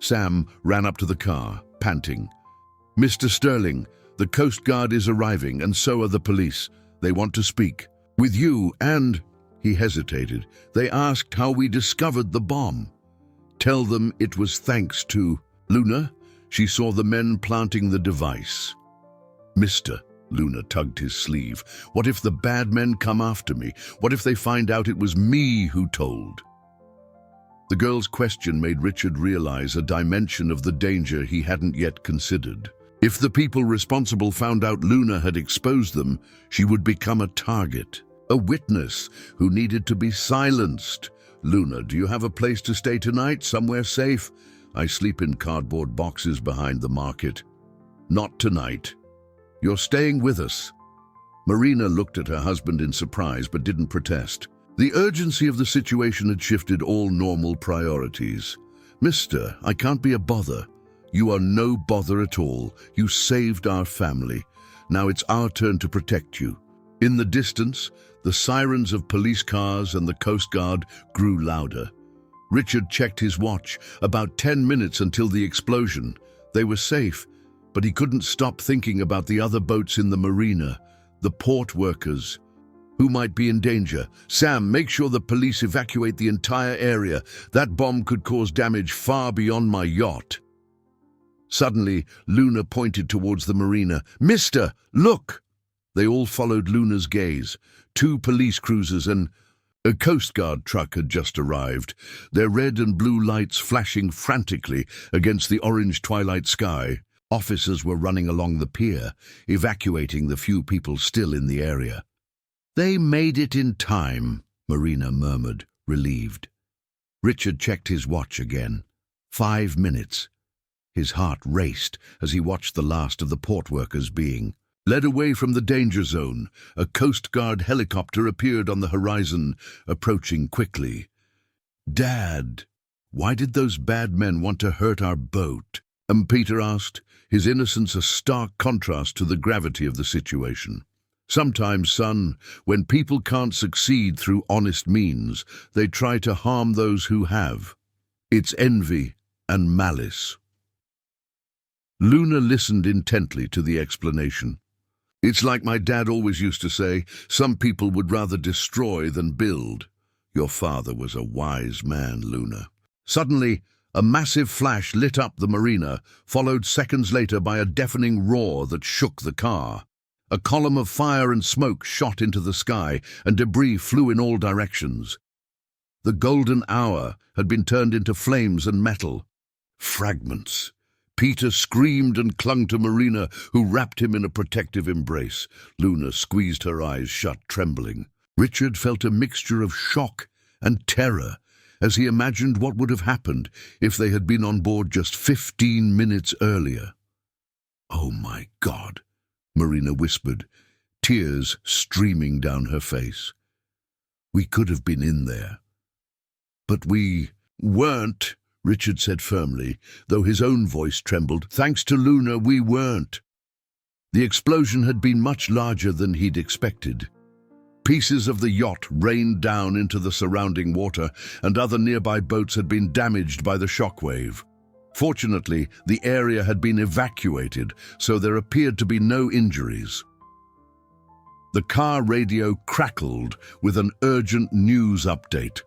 Sam ran up to the car, panting. "Mr. Sterling, the Coast Guard is arriving, and so are the police. They want to speak with you, and..." He hesitated. "They asked how we discovered the bomb." "Tell them it was thanks to..." Luna, she saw the men planting the device. "Mister," Luna tugged his sleeve, "what if the bad men come after me? What if they find out it was me who told?" The girl's question made Richard realize a dimension of the danger he hadn't yet considered. If the people responsible found out Luna had exposed them, she would become a target, a witness who needed to be silenced. "Luna, do you have a place to stay tonight, somewhere safe?" "I sleep in cardboard boxes behind the market." "Not tonight. You're staying with us." Marina looked at her husband in surprise but didn't protest. The urgency of the situation had shifted all normal priorities. "Mister, I can't be a bother." "You are no bother at all. You saved our family. Now it's our turn to protect you." In the distance, the sirens of police cars and the Coast Guard grew louder. Richard checked his watch. About 10 minutes until the explosion. They were safe, but he couldn't stop thinking about the other boats in the marina, the port workers, who might be in danger. "Sam, make sure the police evacuate the entire area. That bomb could cause damage far beyond my yacht." Suddenly, Luna pointed towards the marina. "Mister, look!" They all followed Luna's gaze. 2 police cruisers and a Coast Guard truck had just arrived, their red and blue lights flashing frantically against the orange twilight sky. Officers were running along the pier, evacuating the few people still in the area. "They made it in time," Marina murmured, relieved. Richard checked his watch again. 5 minutes. His heart raced as he watched the last of the port workers being led away from the danger zone. A Coast Guard helicopter appeared on the horizon, approaching quickly. "Dad, why did those bad men want to hurt our boat?" Peter asked, his innocence a stark contrast to the gravity of the situation. "Sometimes, son, when people can't succeed through honest means, they try to harm those who have. It's envy and malice." Luna listened intently to the explanation. "It's like my dad always used to say, some people would rather destroy than build. Your father was a wise man, Luna." Suddenly, a massive flash lit up the marina, followed seconds later by a deafening roar that shook the car. A column of fire and smoke shot into the sky, and debris flew in all directions. The golden hour had been turned into flames and metal. Fragments. Peter screamed and clung to Marina, who wrapped him in a protective embrace. Luna squeezed her eyes shut, trembling. Richard felt a mixture of shock and terror as he imagined what would have happened if they had been on board just 15 minutes earlier. "Oh my God," Marina whispered, tears streaming down her face. "We could have been in there." "But we weren't," Richard said firmly, though his own voice trembled. "Thanks to Luna, we weren't." The explosion had been much larger than he'd expected. Pieces of the yacht rained down into the surrounding water, and other nearby boats had been damaged by the shockwave. Fortunately, the area had been evacuated, so there appeared to be no injuries. The car radio crackled with an urgent news update.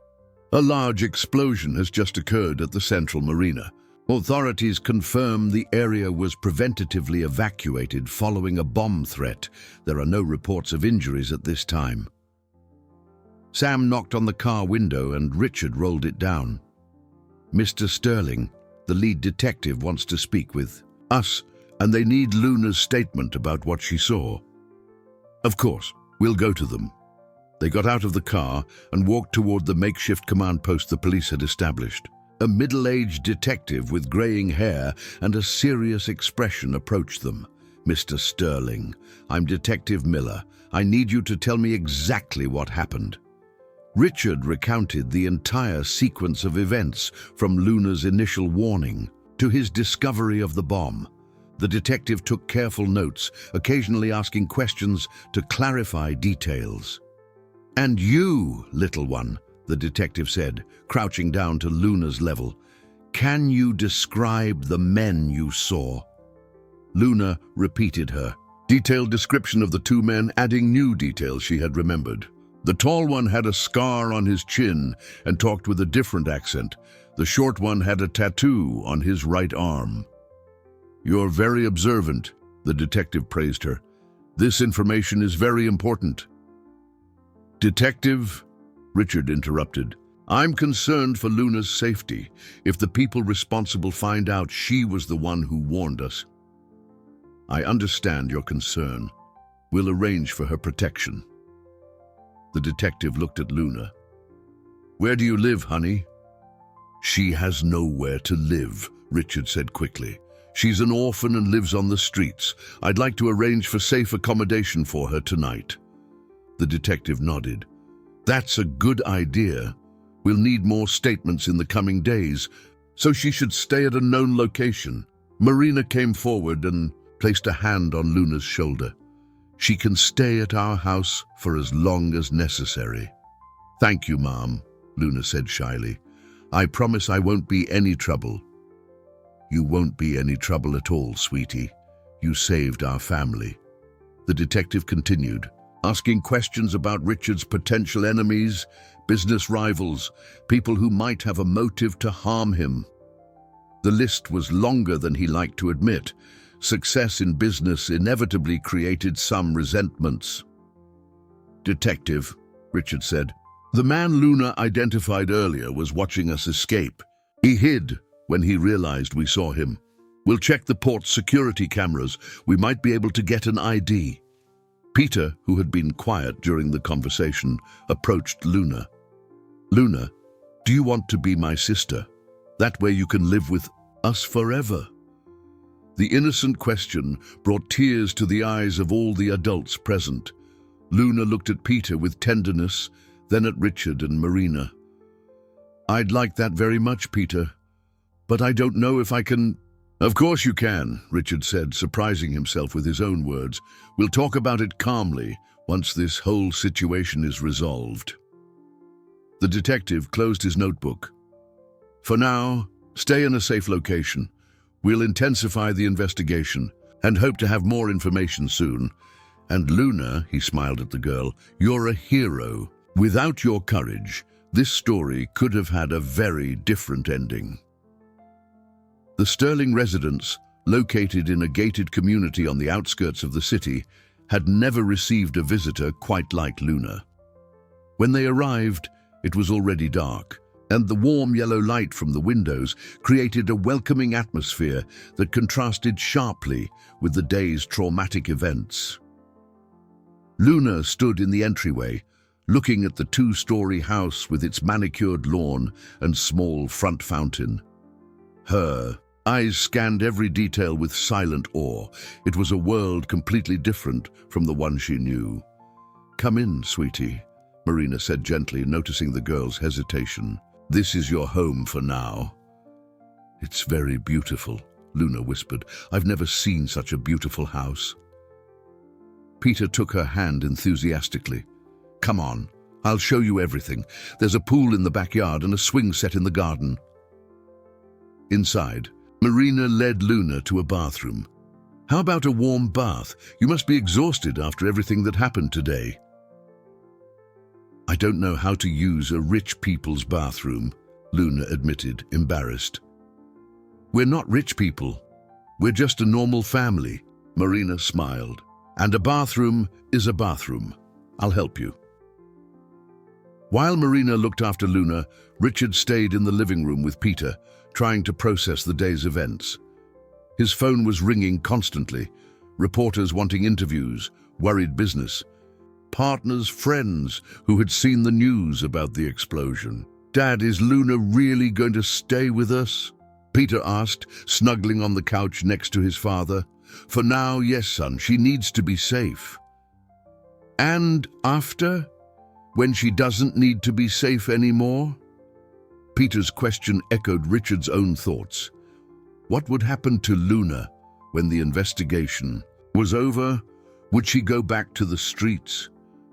A large explosion has just occurred at the central marina. Authorities confirm the area was preventatively evacuated following a bomb threat. There are no reports of injuries at this time. Sam knocked on the car window and Richard rolled it down. Mr. Sterling, the lead detective, wants to speak with us, and they need Luna's statement about what she saw. Of course, we'll go to them. They got out of the car and walked toward the makeshift command post the police had established. A middle-aged detective with graying hair and a serious expression approached them. Mr. Sterling, I'm Detective Miller. I need you to tell me exactly what happened. Richard recounted the entire sequence of events, from Luna's initial warning to his discovery of the bomb. The detective took careful notes, occasionally asking questions to clarify details. "And you, little one," the detective said, crouching down to Luna's level, "can you describe the men you saw?" Luna repeated her detailed description of the two men, adding new details she had remembered. The tall one had a scar on his chin and talked with a different accent. The short one had a tattoo on his right arm. "You're very observant," the detective praised her. "This information is very important." "Detective," Richard interrupted, "I'm concerned for Luna's safety. If the people responsible find out she was the one who warned us." "I understand your concern. We'll arrange for her protection." The detective looked at Luna. "Where do you live, honey?" "She has nowhere to live," Richard said quickly. "She's an orphan and lives on the streets. I'd like to arrange for safe accommodation for her tonight." The detective nodded. "That's a good idea. We'll need more statements in the coming days, so she should stay at a known location." Marina came forward and placed a hand on Luna's shoulder. "She can stay at our house for as long as necessary." "Thank you, Mom," Luna said shyly. "I promise I won't be any trouble." "You won't be any trouble at all, sweetie. You saved our family." The detective continued, asking questions about Richard's potential enemies, business rivals, people who might have a motive to harm him. The list was longer than he liked to admit. Success in business inevitably created some resentments. "Detective," Richard said, "the man Luna identified earlier was watching us escape. He hid when he realized we saw him. We'll check the port's security cameras. We might be able to get an ID." Peter, who had been quiet during the conversation, approached Luna. "Luna, do you want to be my sister? That way you can live with us forever." The innocent question brought tears to the eyes of all the adults present. Luna looked at Peter with tenderness, then at Richard and Marina. "I'd like that very much, Peter, but I don't know if I can." "Of course you can," Richard said, surprising himself with his own words. "We'll talk about it calmly once this whole situation is resolved." The detective closed his notebook. "For now, stay in a safe location. We'll intensify the investigation and hope to have more information soon. And Luna," he smiled at the girl, "you're a hero. Without your courage, this story could have had a very different ending." The Sterling residence, located in a gated community on the outskirts of the city, had never received a visitor quite like Luna. When they arrived, it was already dark, and the warm yellow light from the windows created a welcoming atmosphere that contrasted sharply with the day's traumatic events. Luna stood in the entryway, looking at the two-story house with its manicured lawn and small front fountain. Her eyes scanned every detail with silent awe. It was a world completely different from the one she knew. "Come in, sweetie," Marina said gently, noticing the girl's hesitation. "This is your home for now." "It's very beautiful," Luna whispered. "I've never seen such a beautiful house." Peter took her hand enthusiastically. Come on, I'll show you everything. There's a pool in the backyard and a swing set in the garden. Inside, Marina led Luna to a bathroom. How about a warm bath? You must be exhausted after everything that happened today. I don't know how to use a rich people's bathroom, Luna admitted, embarrassed. We're not rich people. We're just a normal family, Marina smiled. And a bathroom is a bathroom. I'll help you. While Marina looked after Luna, Richard stayed in the living room with Peter, trying to process the day's events. His phone was ringing constantly. Reporters wanting interviews, worried business. Partners, friends who had seen the news about the explosion. Dad, is Luna really going to stay with us? Peter asked, snuggling on the couch next to his father. For now, yes, son, she needs to be safe. And after? When she doesn't need to be safe anymore? Peter's question echoed Richard's own thoughts. What would happen to Luna when the investigation was over? Would she go back to the streets?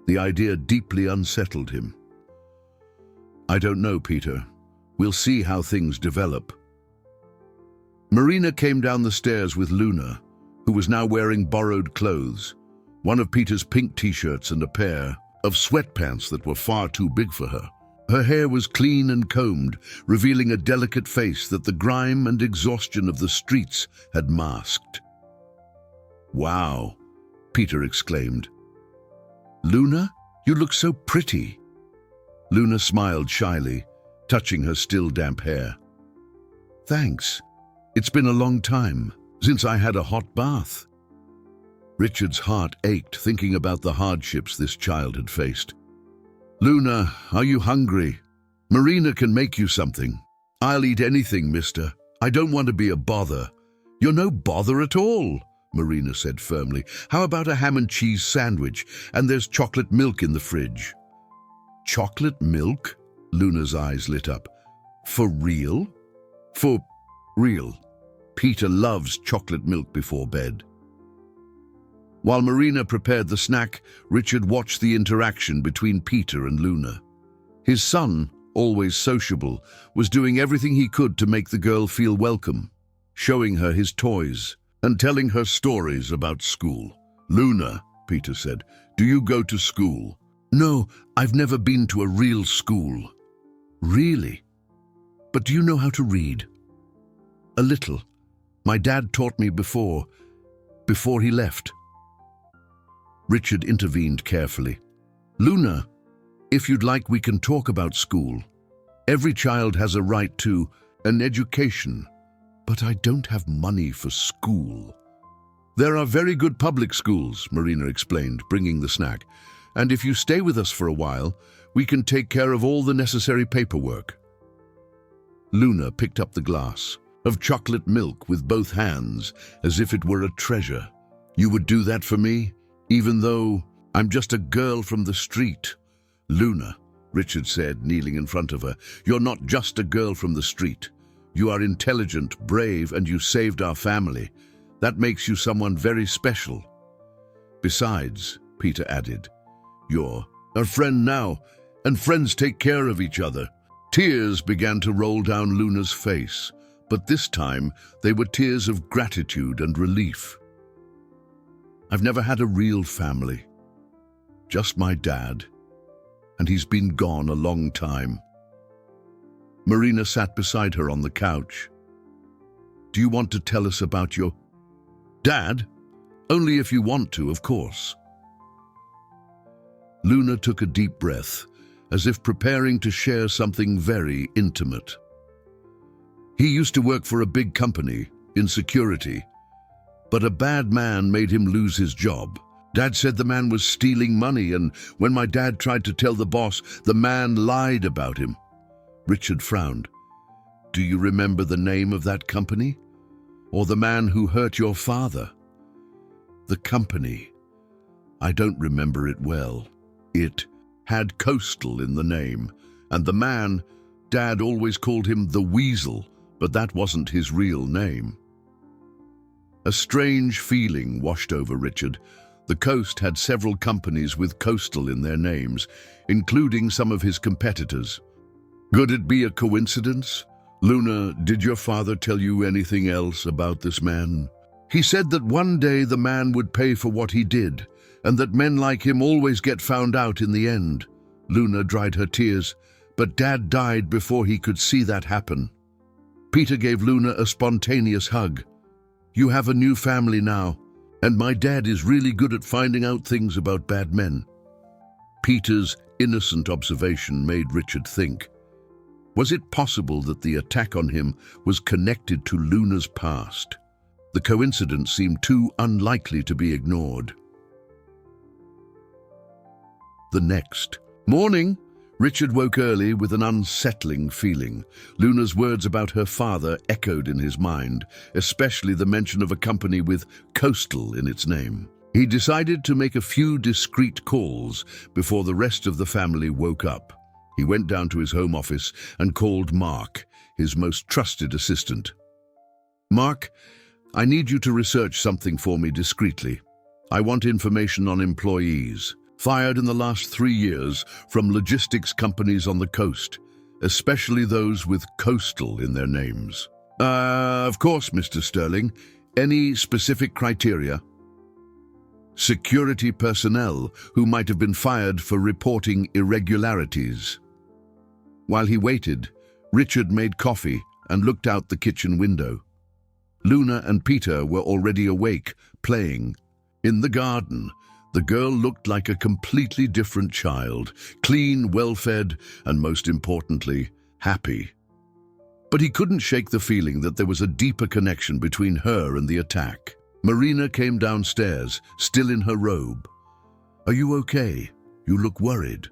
The idea deeply unsettled him. I don't know, Peter. We'll see how things develop. Marina came down the stairs with Luna, who was now wearing borrowed clothes, one of Peter's pink t-shirts and a pair of sweatpants that were far too big for her. Her hair was clean and combed, revealing a delicate face that the grime and exhaustion of the streets had masked. Wow, Peter exclaimed. Luna, you look so pretty. Luna smiled shyly, touching her still damp hair. Thanks. It's been a long time since I had a hot bath. Richard's heart ached thinking about the hardships this child had faced. Luna, are you hungry? Marina can make you something. I'll eat anything, mister. I don't want to be a bother. You're no bother at all, Marina said firmly. How about a ham and cheese sandwich? And there's chocolate milk in the fridge. Chocolate milk? Luna's eyes lit up. For real? For real. Peter loves chocolate milk before bed. While Marina prepared the snack, Richard watched the interaction between Peter and Luna. His son, always sociable, was doing everything he could to make the girl feel welcome, showing her his toys and telling her stories about school. Luna, Peter said, do you go to school? No, I've never been to a real school. Really? But do you know how to read? A little. My dad taught me before he left. Richard intervened carefully. Luna, if you'd like, we can talk about school. Every child has a right to an education, but I don't have money for school. There are very good public schools, Marina explained, bringing the snack. And if you stay with us for a while, we can take care of all the necessary paperwork. Luna picked up the glass of chocolate milk with both hands as if it were a treasure. You would do that for me? Even though I'm just a girl from the street. Luna, Richard said, kneeling in front of her, you're not just a girl from the street. You are intelligent, brave, and you saved our family. That makes you someone very special. Besides, Peter added, you're a friend now, and friends take care of each other. Tears began to roll down Luna's face, but this time they were tears of gratitude and relief. I've never had a real family. Just my dad. And he's been gone a long time. Marina sat beside her on the couch. Do you want to tell us about your dad? Only if you want to, of course. Luna took a deep breath, as if preparing to share something very intimate. He used to work for a big company, in security. But a bad man made him lose his job. Dad said the man was stealing money, and when my dad tried to tell the boss, the man lied about him. Richard frowned. Do you remember the name of that company? Or the man who hurt your father? The company. I don't remember it well. It had Coastal in the name, and the man, Dad always called him the Weasel, but that wasn't his real name. A strange feeling washed over Richard. The coast had several companies with Coastal in their names, including some of his competitors. Could it be a coincidence? Luna, did your father tell you anything else about this man? He said that one day the man would pay for what he did, and that men like him always get found out in the end. Luna dried her tears, but Dad died before he could see that happen. Peter gave Luna a spontaneous hug. You have a new family now, and my dad is really good at finding out things about bad men. Peter's innocent observation made Richard think. Was it possible that the attack on him was connected to Luna's past? The coincidence seemed too unlikely to be ignored. The next morning, Richard woke early with an unsettling feeling. Luna's words about her father echoed in his mind, especially the mention of a company with Coastal in its name. He decided to make a few discreet calls before the rest of the family woke up. He went down to his home office and called Mark, his most trusted assistant. Mark, I need you to research something for me discreetly. I want information on employees fired in the last 3 years from logistics companies on the coast, especially those with Coastal in their names. Of course, Mr. Sterling. Any specific criteria? Security personnel who might have been fired for reporting irregularities. While he waited, Richard made coffee and looked out the kitchen window. Luna and Peter were already awake, playing. In the garden, the girl looked like a completely different child, clean, well-fed, and most importantly, happy. But he couldn't shake the feeling that there was a deeper connection between her and the attack. Marina came downstairs, still in her robe. Are you okay? You look worried.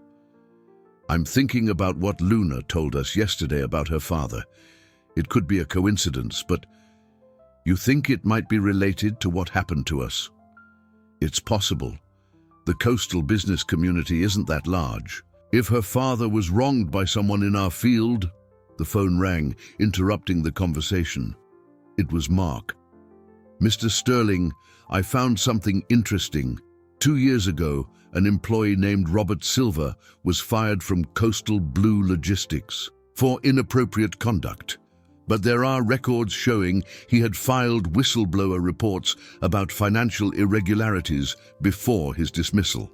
I'm thinking about what Luna told us yesterday about her father. It could be a coincidence, but you think it might be related to what happened to us? It's possible. The coastal business community isn't that large. If her father was wronged by someone in our field... The phone rang, interrupting the conversation. It was Mark. Mr. Sterling, I found something interesting. 2 years ago, an employee named Robert Silver was fired from Coastal Blue Logistics for inappropriate conduct. But there are records showing he had filed whistleblower reports about financial irregularities before his dismissal.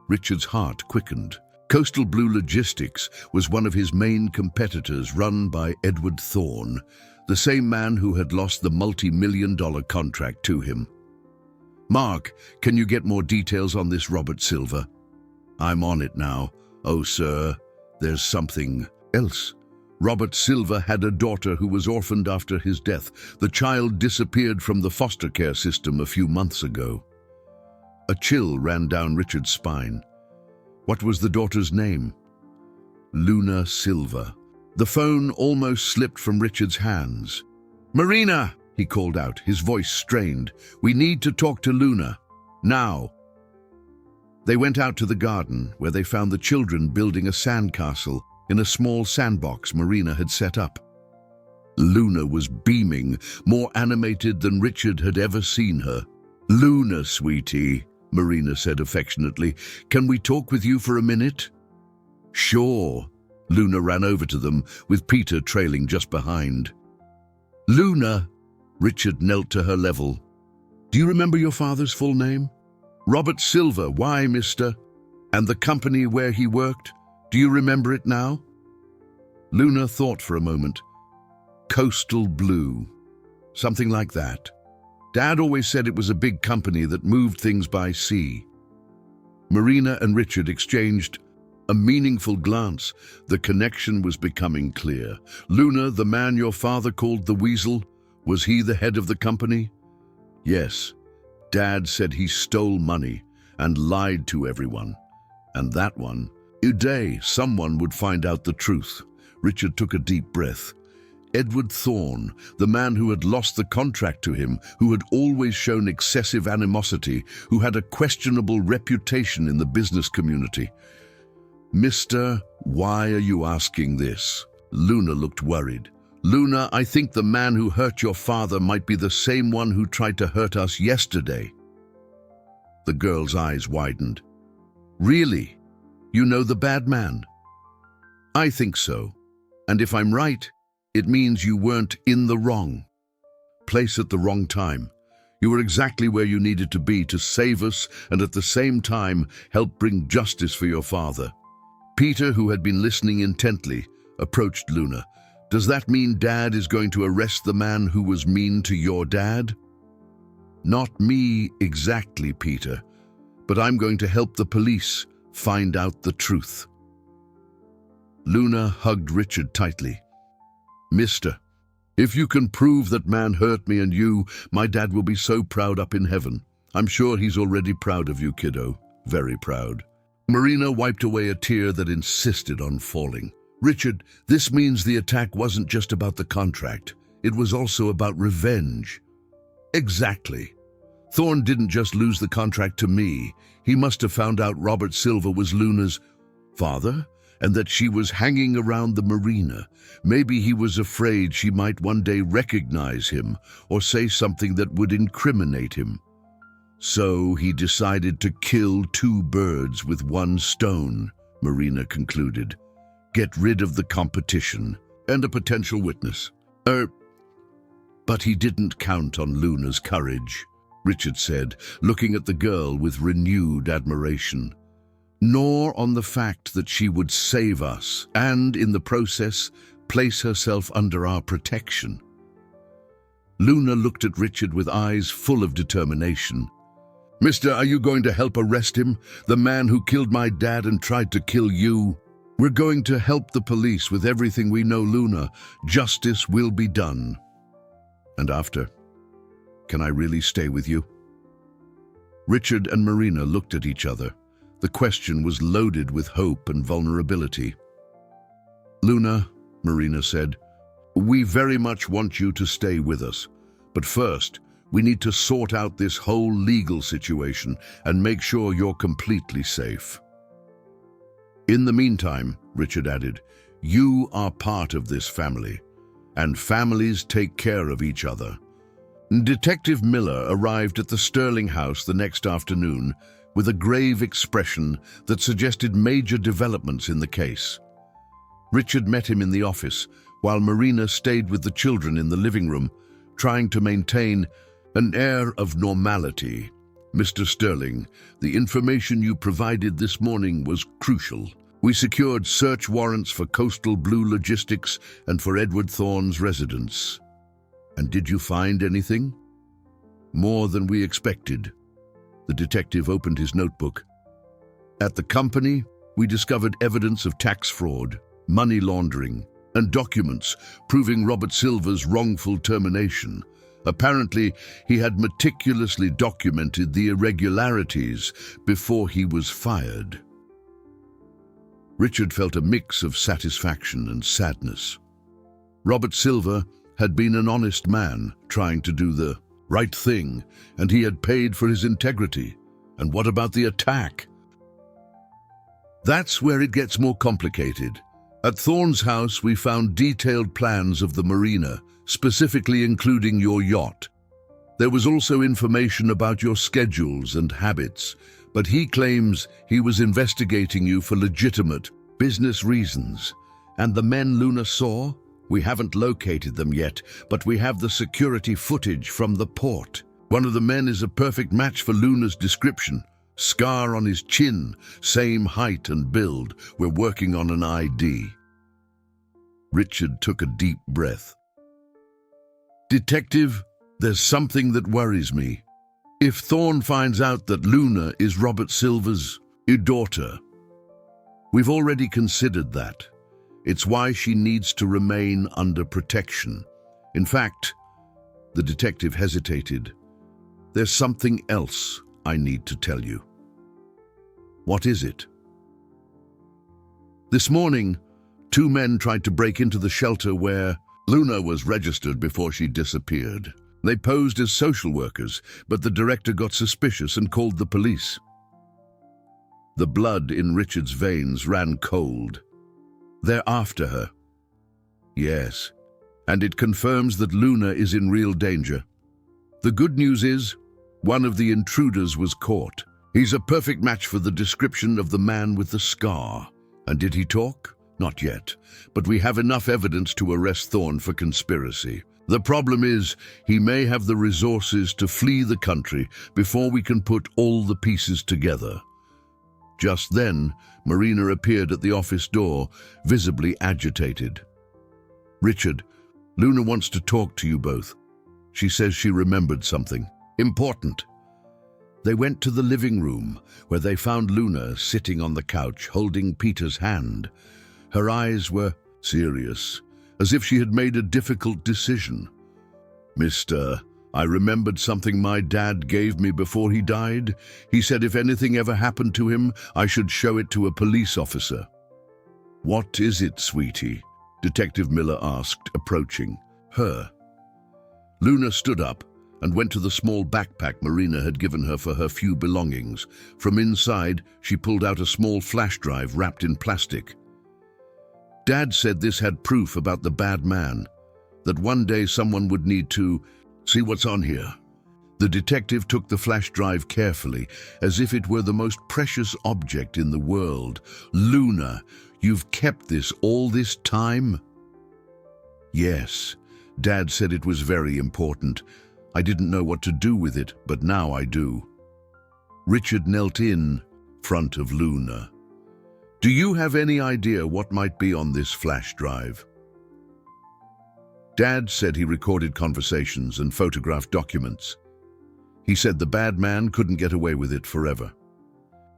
Richard's heart quickened. Coastal Blue Logistics was one of his main competitors, run by Edward Thorne, the same man who had lost the multi-million-dollar contract to him. Mark, can you get more details on this Robert Silver? I'm on it now. Oh, sir, there's something else. Robert Silver had a daughter who was orphaned after his death. The child disappeared from the foster care system a few months ago. A chill ran down Richard's spine. What was the daughter's name? Luna Silver. The phone almost slipped from Richard's hands. Marina, he called out, his voice strained. We need to talk to Luna. Now. They went out to the garden, where they found the children building a sandcastle in a small sandbox Marina had set up. Luna was beaming, more animated than Richard had ever seen her. Luna, sweetie, Marina said affectionately, can we talk with you for a minute? Sure. Luna ran over to them, with Peter trailing just behind. Luna, Richard knelt to her level. Do you remember your father's full name? Robert Silver, why, mister? And the company where he worked? Do you remember it now? Luna thought for a moment. Coastal Blue. Something like that. Dad always said it was a big company that moved things by sea. Marina and Richard exchanged a meaningful glance. The connection was becoming clear. Luna, the man your father called the Weasel, was he the head of the company? Yes. Dad said he stole money and lied to everyone. And that one, a day someone would find out the truth. Richard took a deep breath. Edward Thorne, the man who had lost the contract to him, who had always shown excessive animosity, who had a questionable reputation in the business community. Mister, why are you asking this? Luna looked worried. Luna, I think the man who hurt your father might be the same one who tried to hurt us yesterday. The girl's eyes widened. Really? You know the bad man? I think so. And if I'm right, it means you weren't in the wrong place at the wrong time. You were exactly where you needed to be to save us and at the same time help bring justice for your father. Peter, who had been listening intently, approached Luna. Does that mean Dad is going to arrest the man who was mean to your dad? Not me exactly, Peter, but I'm going to help the police find out the truth. Luna hugged Richard tightly. Mister, if you can prove that man hurt me and you, my dad will be so proud up in heaven. I'm sure he's already proud of you, kiddo. Very proud. Marina wiped away a tear that insisted on falling. Richard, this means the attack wasn't just about the contract. It was also about revenge. Exactly. Thorne didn't just lose the contract to me. He must have found out Robert Silva was Luna's father, and that she was hanging around the marina. Maybe he was afraid she might one day recognize him or say something that would incriminate him. So he decided to kill two birds with one stone, Marina concluded. Get rid of the competition and a potential witness. But he didn't count on Luna's courage, Richard said, looking at the girl with renewed admiration. Nor on the fact that she would save us and, in the process, place herself under our protection. Luna looked at Richard with eyes full of determination. Mister, are you going to help arrest him? The man who killed my dad and tried to kill you? We're going to help the police with everything we know, Luna. Justice will be done. And after, can I really stay with you? Richard and Marina looked at each other. The question was loaded with hope and vulnerability. Luna, Marina said, we very much want you to stay with us. But first, we need to sort out this whole legal situation and make sure you're completely safe. In the meantime, Richard added, you are part of this family, and families take care of each other. Detective Miller arrived at the Sterling house the next afternoon with a grave expression that suggested major developments in the case. Richard met him in the office, while Marina stayed with the children in the living room, trying to maintain an air of normality. Mr. Sterling, the information you provided this morning was crucial. We secured search warrants for Coastal Blue Logistics and for Edward Thorne's residence. And did you find anything? More than we expected. The detective opened his notebook. At the company, we discovered evidence of tax fraud, money laundering, and documents proving Robert Silva's wrongful termination. Apparently, he had meticulously documented the irregularities before he was fired. Richard felt a mix of satisfaction and sadness. Robert Silva had been an honest man trying to do the right thing, and he had paid for his integrity. And what about the attack? That's where it gets more complicated. At Thorne's house, we found detailed plans of the marina, specifically including your yacht. There was also information about your schedules and habits, but he claims he was investigating you for legitimate business reasons. And the men Luna saw? We haven't located them yet, but we have the security footage from the port. One of the men is a perfect match for Luna's description. Scar on his chin, same height and build. We're working on an ID. Richard took a deep breath. Detective, there's something that worries me. If Thorne finds out that Luna is Robert Silva's daughter, we've already considered that. It's why she needs to remain under protection. In fact, the detective hesitated. There's something else I need to tell you. What is it? This morning, two men tried to break into the shelter where Luna was registered before she disappeared. They posed as social workers, but the director got suspicious and called the police. The blood in Richard's veins ran cold. They're after her. Yes, and it confirms that Luna is in real danger. The good news is, one of the intruders was caught. He's a perfect match for the description of the man with the scar. And did he talk? Not yet, but we have enough evidence to arrest Thorne for conspiracy. The problem is, he may have the resources to flee the country before we can put all the pieces together. Just then, Marina appeared at the office door, visibly agitated. Richard, Luna wants to talk to you both. She says she remembered something important. They went to the living room, where they found Luna sitting on the couch, holding Peter's hand. Her eyes were serious, as if she had made a difficult decision. Mister, I remembered something my dad gave me before he died. He said if anything ever happened to him, I should show it to a police officer. What is it, sweetie? Detective Miller asked, approaching her. Luna stood up and went to the small backpack Marina had given her for her few belongings. From inside, she pulled out a small flash drive wrapped in plastic. Dad said this had proof about the bad man, that one day someone would need to see what's on here. The detective took the flash drive carefully, as if it were the most precious object in the world. Luna, you've kept this all this time? Yes, Dad said it was very important. I didn't know what to do with it, but now I do. Richard knelt in front of Luna. Do you have any idea what might be on this flash drive? Dad said he recorded conversations and photographed documents. He said the bad man couldn't get away with it forever.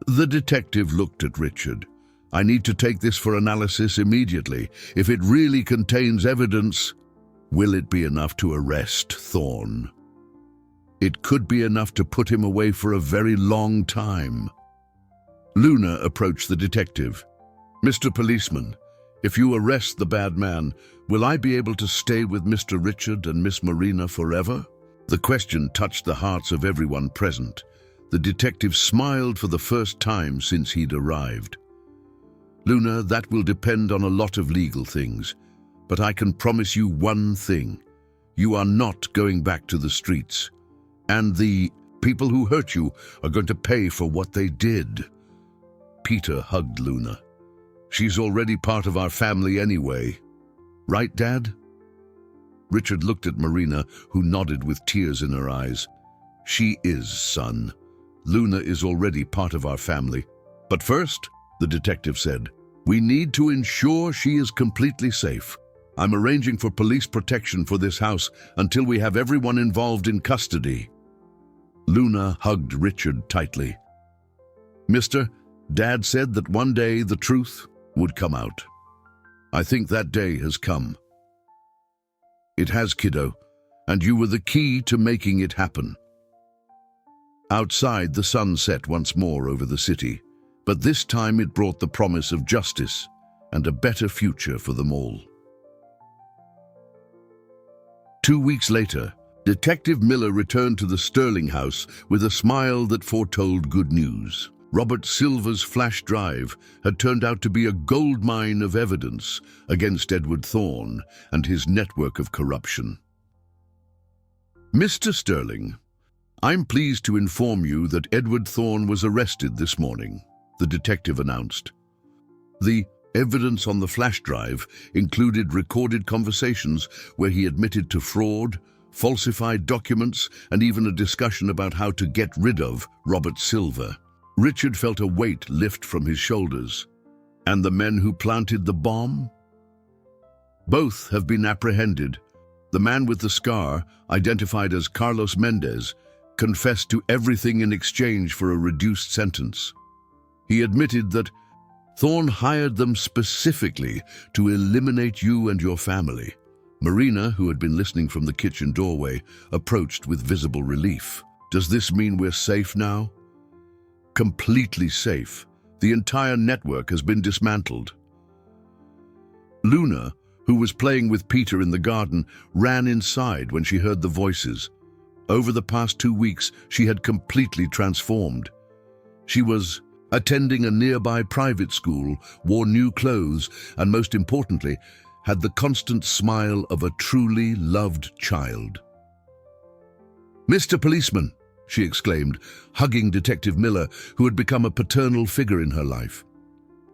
The detective looked at Richard. I need to take this for analysis immediately. If it really contains evidence, will it be enough to arrest Thorne? It could be enough to put him away for a very long time. Luna approached the detective. Mr. Policeman, if you arrest the bad man, will I be able to stay with Mr. Richard and Miss Marina forever? The question touched the hearts of everyone present. The detective smiled for the first time since he'd arrived. Luna, that will depend on a lot of legal things, but I can promise you one thing. You are not going back to the streets. And the people who hurt you are going to pay for what they did. Peter hugged Luna. She's already part of our family anyway. Right, Dad? Richard looked at Marina, who nodded with tears in her eyes. She is, son. Luna is already part of our family. But first, the detective said, we need to ensure she is completely safe. I'm arranging for police protection for this house until we have everyone involved in custody. Luna hugged Richard tightly. Mister, Dad said that one day the truth would come out. I think that day has come. It has, kiddo, and you were the key to making it happen. Outside, the sun set once more over the city, but this time it brought the promise of justice and a better future for them all. 2 weeks later, Detective Miller returned to the Sterling house with a smile that foretold good news. Robert Silver's flash drive had turned out to be a goldmine of evidence against Edward Thorne and his network of corruption. Mr. Sterling, I'm pleased to inform you that Edward Thorne was arrested this morning, the detective announced. The evidence on the flash drive included recorded conversations where he admitted to fraud, falsified documents, and even a discussion about how to get rid of Robert Silver. Richard felt a weight lift from his shoulders. And the men who planted the bomb? Both have been apprehended. The man with the scar, identified as Carlos Mendez, confessed to everything in exchange for a reduced sentence. He admitted that Thorne hired them specifically to eliminate you and your family. Marina, who had been listening from the kitchen doorway, approached with visible relief. Does this mean we're safe now? Completely safe. The entire network has been dismantled. Luna, who was playing with Peter in the garden, ran inside when she heard the voices. Over the past 2 weeks, she had completely transformed. She was attending a nearby private school, wore new clothes, and most importantly, had the constant smile of a truly loved child. Mr. Policeman, she exclaimed, hugging Detective Miller, who had become a paternal figure in her life.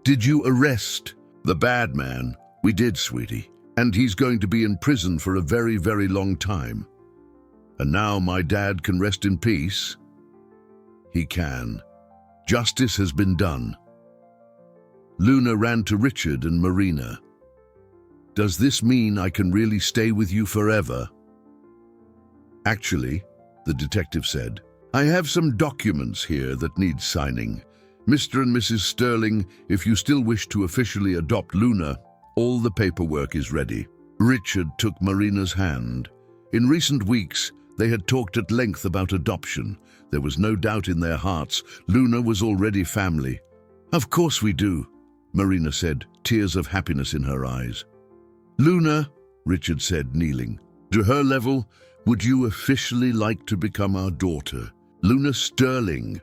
"Did you arrest the bad man?" "We did, sweetie. And he's going to be in prison for a very, very long time. And now my dad can rest in peace?" "He can. Justice has been done." Luna ran to Richard and Marina. "Does this mean I can really stay with you forever?" "Actually," the detective said, "I have some documents here that need signing. Mr. and Mrs. Sterling, if you still wish to officially adopt Luna, all the paperwork is ready." Richard took Marina's hand. In recent weeks, they had talked at length about adoption. There was no doubt in their hearts Luna was already family. "Of course we do," Marina said, tears of happiness in her eyes. "Luna," Richard said, kneeling, "to her level, would you officially like to become our daughter? Luna Sterling."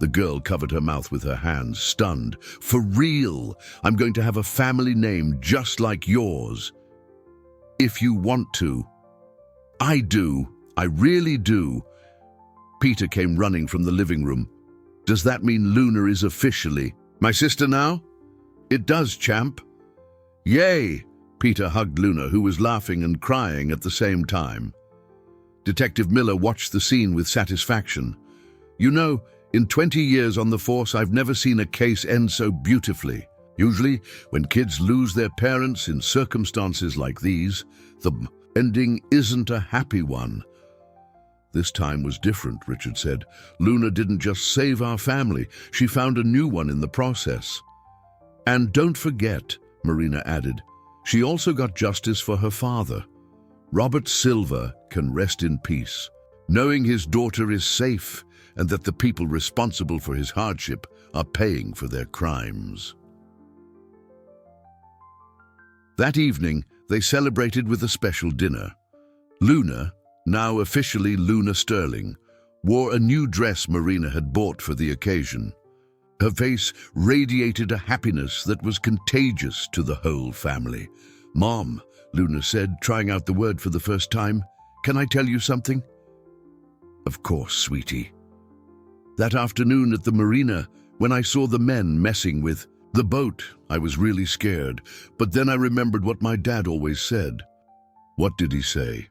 The girl covered her mouth with her hands, stunned. "For real? I'm going to have a family name just like yours." "If you want to." "I do. I really do." Peter came running from the living room. "Does that mean Luna is officially my sister now?" "It does, champ." "Yay!" Peter hugged Luna, who was laughing and crying at the same time. Detective Miller watched the scene with satisfaction. "You know, in 20 years on the force, I've never seen a case end so beautifully. Usually, when kids lose their parents in circumstances like these, the ending isn't a happy one." "This time was different," Richard said. "Luna didn't just save our family, she found a new one in the process." "And don't forget," Marina added, "she also got justice for her father. Robert Silver can rest in peace, knowing his daughter is safe and that the people responsible for his hardship are paying for their crimes." That evening, they celebrated with a special dinner. Luna, now officially Luna Sterling, wore a new dress Marina had bought for the occasion. Her face radiated a happiness that was contagious to the whole family. "Mom," Luna said, trying out the word for the first time, "can I tell you something?" "Of course, sweetie." "That afternoon at the marina, when I saw the men messing with the boat, I was really scared, but then I remembered what my dad always said." "What did he say?"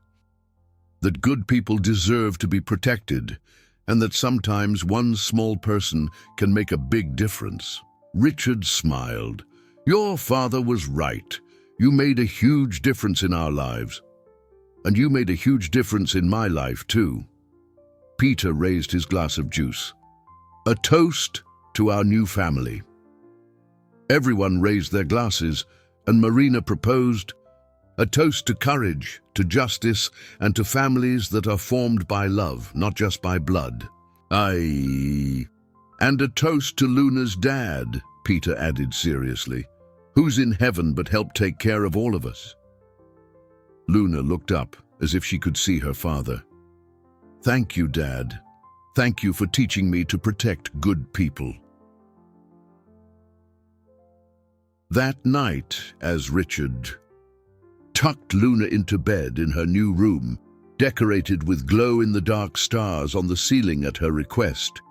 "That good people deserve to be protected, and that sometimes one small person can make a big difference." Richard smiled. "Your father was right. You made a huge difference in our lives. And you made a huge difference in my life, too." Peter raised his glass of juice. "A toast to our new family." Everyone raised their glasses, and Marina proposed, "A toast to courage, to justice, and to families that are formed by love, not just by blood." "Aye." "And a toast to Luna's dad," Peter added seriously, "who's in heaven but helped take care of all of us." Luna looked up as if she could see her father. "Thank you, Dad. Thank you for teaching me to protect good people." That night, as Richard tucked Luna into bed in her new room, decorated with glow-in-the-dark stars on the ceiling at her request,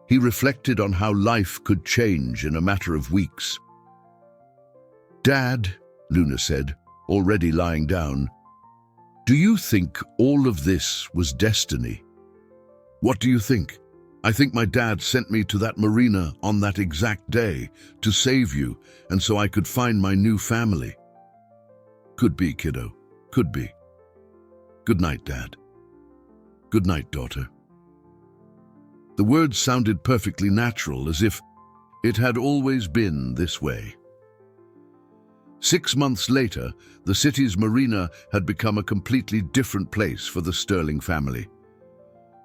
he reflected on how life could change in a matter of weeks. "Dad," Luna said, already lying down, "do you think all of this was destiny?" "What do you think?" "I think my dad sent me to that marina on that exact day to save you, and so I could find my new family." "Could be, kiddo. Could be. Good night, Dad." "Good night, daughter." The words sounded perfectly natural, as if it had always been this way. 6 months later, the city's marina had become a completely different place for the Sterling family.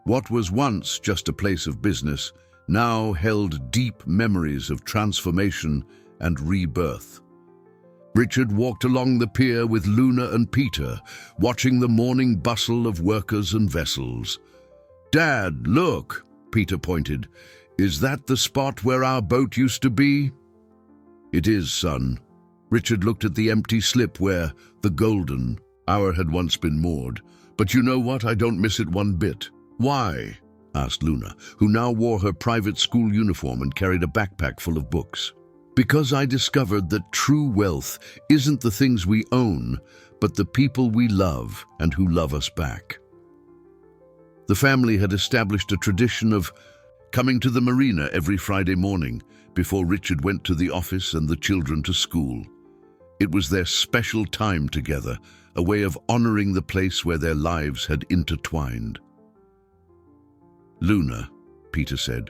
What was once just a place of business now held deep memories of transformation and rebirth. Richard walked along the pier with Luna and Peter, watching the morning bustle of workers and vessels. "Dad, look," Peter pointed. "Is that the spot where our boat used to be?" "It is, son." Richard looked at the empty slip where the Golden Hour had once been moored. "But you know what? I don't miss it one bit." "Why?" asked Luna, who now wore her private school uniform and carried a backpack full of books. Because I discovered that true wealth isn't the things we own, but the people we love and who love us back. The family had established a tradition of coming to the marina every Friday morning before Richard went to the office and the children to school. It was their special time together, a way of honoring the place where their lives had intertwined. "Luna," Peter said,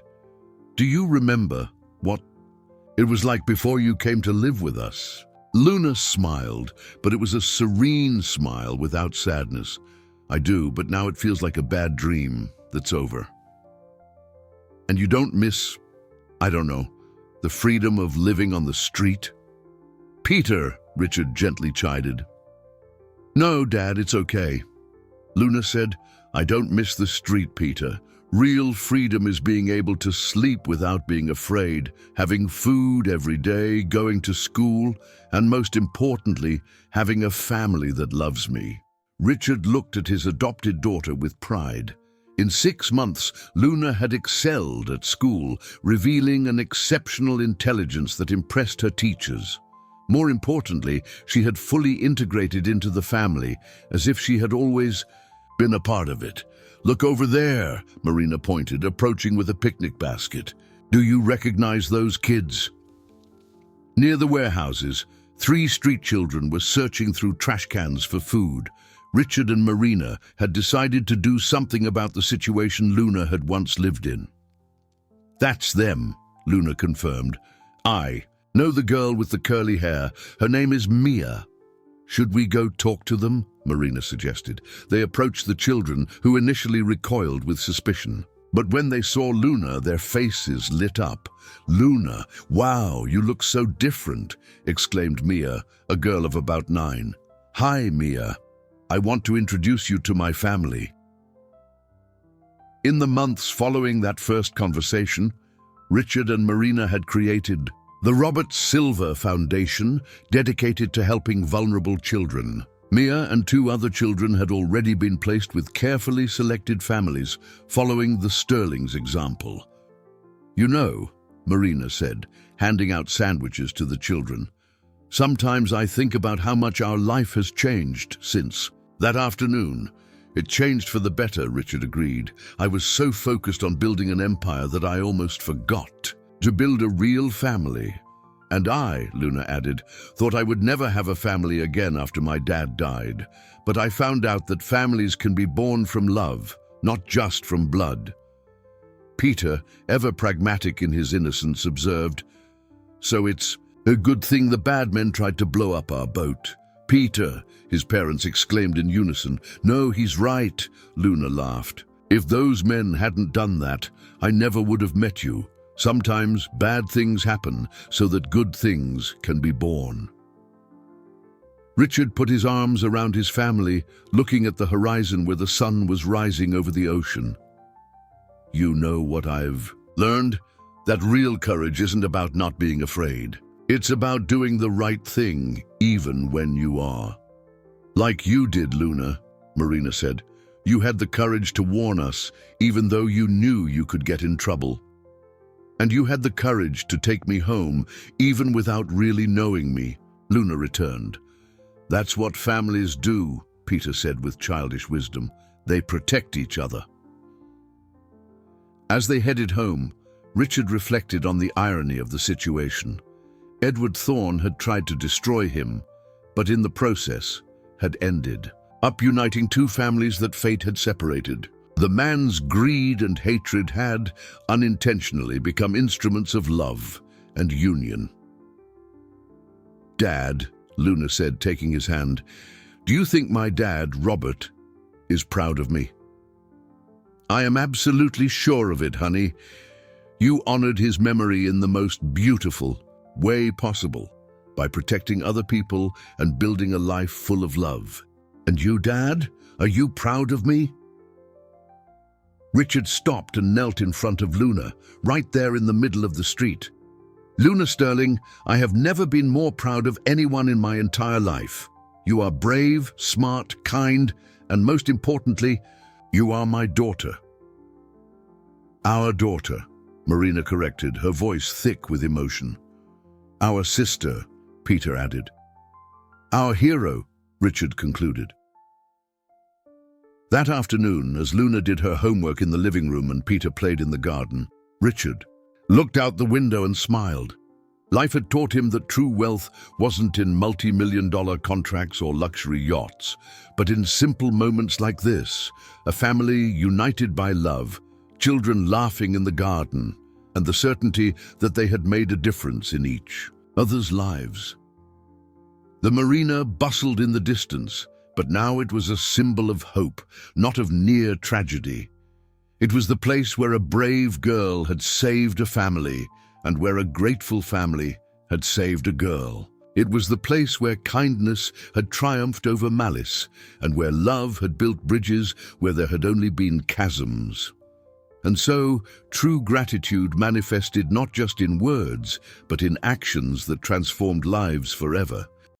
"do you remember what it was like before you came to live with us?" Luna smiled, but it was a serene smile without sadness. "I do, but now it feels like a bad dream that's over." "And you don't miss, I don't know, the freedom of living on the street?" "Peter," Richard gently chided. "No, Dad, it's okay." Luna said, "I don't miss the street, Peter. Real freedom is being able to sleep without being afraid, having food every day, going to school, and most importantly, having a family that loves me." Richard looked at his adopted daughter with pride. In 6 months, Luna had excelled at school, revealing an exceptional intelligence that impressed her teachers. More importantly, she had fully integrated into the family, as if she had always been a part of it. "Look over there," Marina pointed, approaching with a picnic basket. "Do you recognize those kids?" Near the warehouses, 3 street children were searching through trash cans for food. Richard and Marina had decided to do something about the situation Luna had once lived in. "That's them," Luna confirmed. "I know the girl with the curly hair. Her name is Mia." "Should we go talk to them?" Marina suggested. They approached the children, who initially recoiled with suspicion. But when they saw Luna, their faces lit up. "Luna, wow, you look so different," exclaimed Mia, a girl of about 9. "Hi, Mia. I want to introduce you to my family." In the months following that first conversation, Richard and Marina had created the Robert Silver Foundation, dedicated to helping vulnerable children. Mia and 2 other children had already been placed with carefully selected families, following the Sterling's example. "You know," Marina said, handing out sandwiches to the children, "sometimes I think about how much our life has changed since that afternoon." "It changed for the better," Richard agreed. "I was so focused on building an empire that I almost forgot to build a real family. And I," Luna added, "thought I would never have a family again after my dad died. But I found out that families can be born from love, not just from blood." Peter, ever pragmatic in his innocence, observed, "So it's a good thing the bad men tried to blow up our boat." "Peter," his parents exclaimed in unison. "No, he's right," Luna laughed. "If those men hadn't done that, I never would have met you. Sometimes bad things happen so that good things can be born." Richard put his arms around his family, looking at the horizon where the sun was rising over the ocean. "You know what I've learned? That real courage isn't about not being afraid. It's about doing the right thing, even when you are." "Like you did, Luna," Marina said. "You had the courage to warn us, even though you knew you could get in trouble. And you had the courage to take me home, even without really knowing me," Luna returned. "That's what families do," Peter said with childish wisdom. "They protect each other." As they headed home, Richard reflected on the irony of the situation. Edward Thorne had tried to destroy him, but in the process had ended up uniting 2 families that fate had separated. The man's greed and hatred had, unintentionally, become instruments of love and union. "Dad," Luna said, taking his hand, "do you think my dad, Robert, is proud of me?" "I am absolutely sure of it, honey. You honored his memory in the most beautiful way possible, by protecting other people and building a life full of love. And you, Dad, are you proud of me?" Richard stopped and knelt in front of Luna, right there in the middle of the street. "Luna Sterling, I have never been more proud of anyone in my entire life. You are brave, smart, kind, and most importantly, you are my daughter." Our daughter, Marina corrected, her voice thick with emotion. Our sister, Peter added. Our hero, Richard concluded. That afternoon, as Luna did her homework in the living room and Peter played in the garden, Richard looked out the window and smiled. Life had taught him that true wealth wasn't in multi-million-dollar contracts or luxury yachts, but in simple moments like this, a family united by love, children laughing in the garden, and the certainty that they had made a difference in each other's lives. The marina bustled in the distance, but now it was a symbol of hope, not of near tragedy. It was the place where a brave girl had saved a family, and where a grateful family had saved a girl. It was the place where kindness had triumphed over malice, and where love had built bridges where there had only been chasms. And so, true gratitude manifested not just in words, but in actions that transformed lives forever.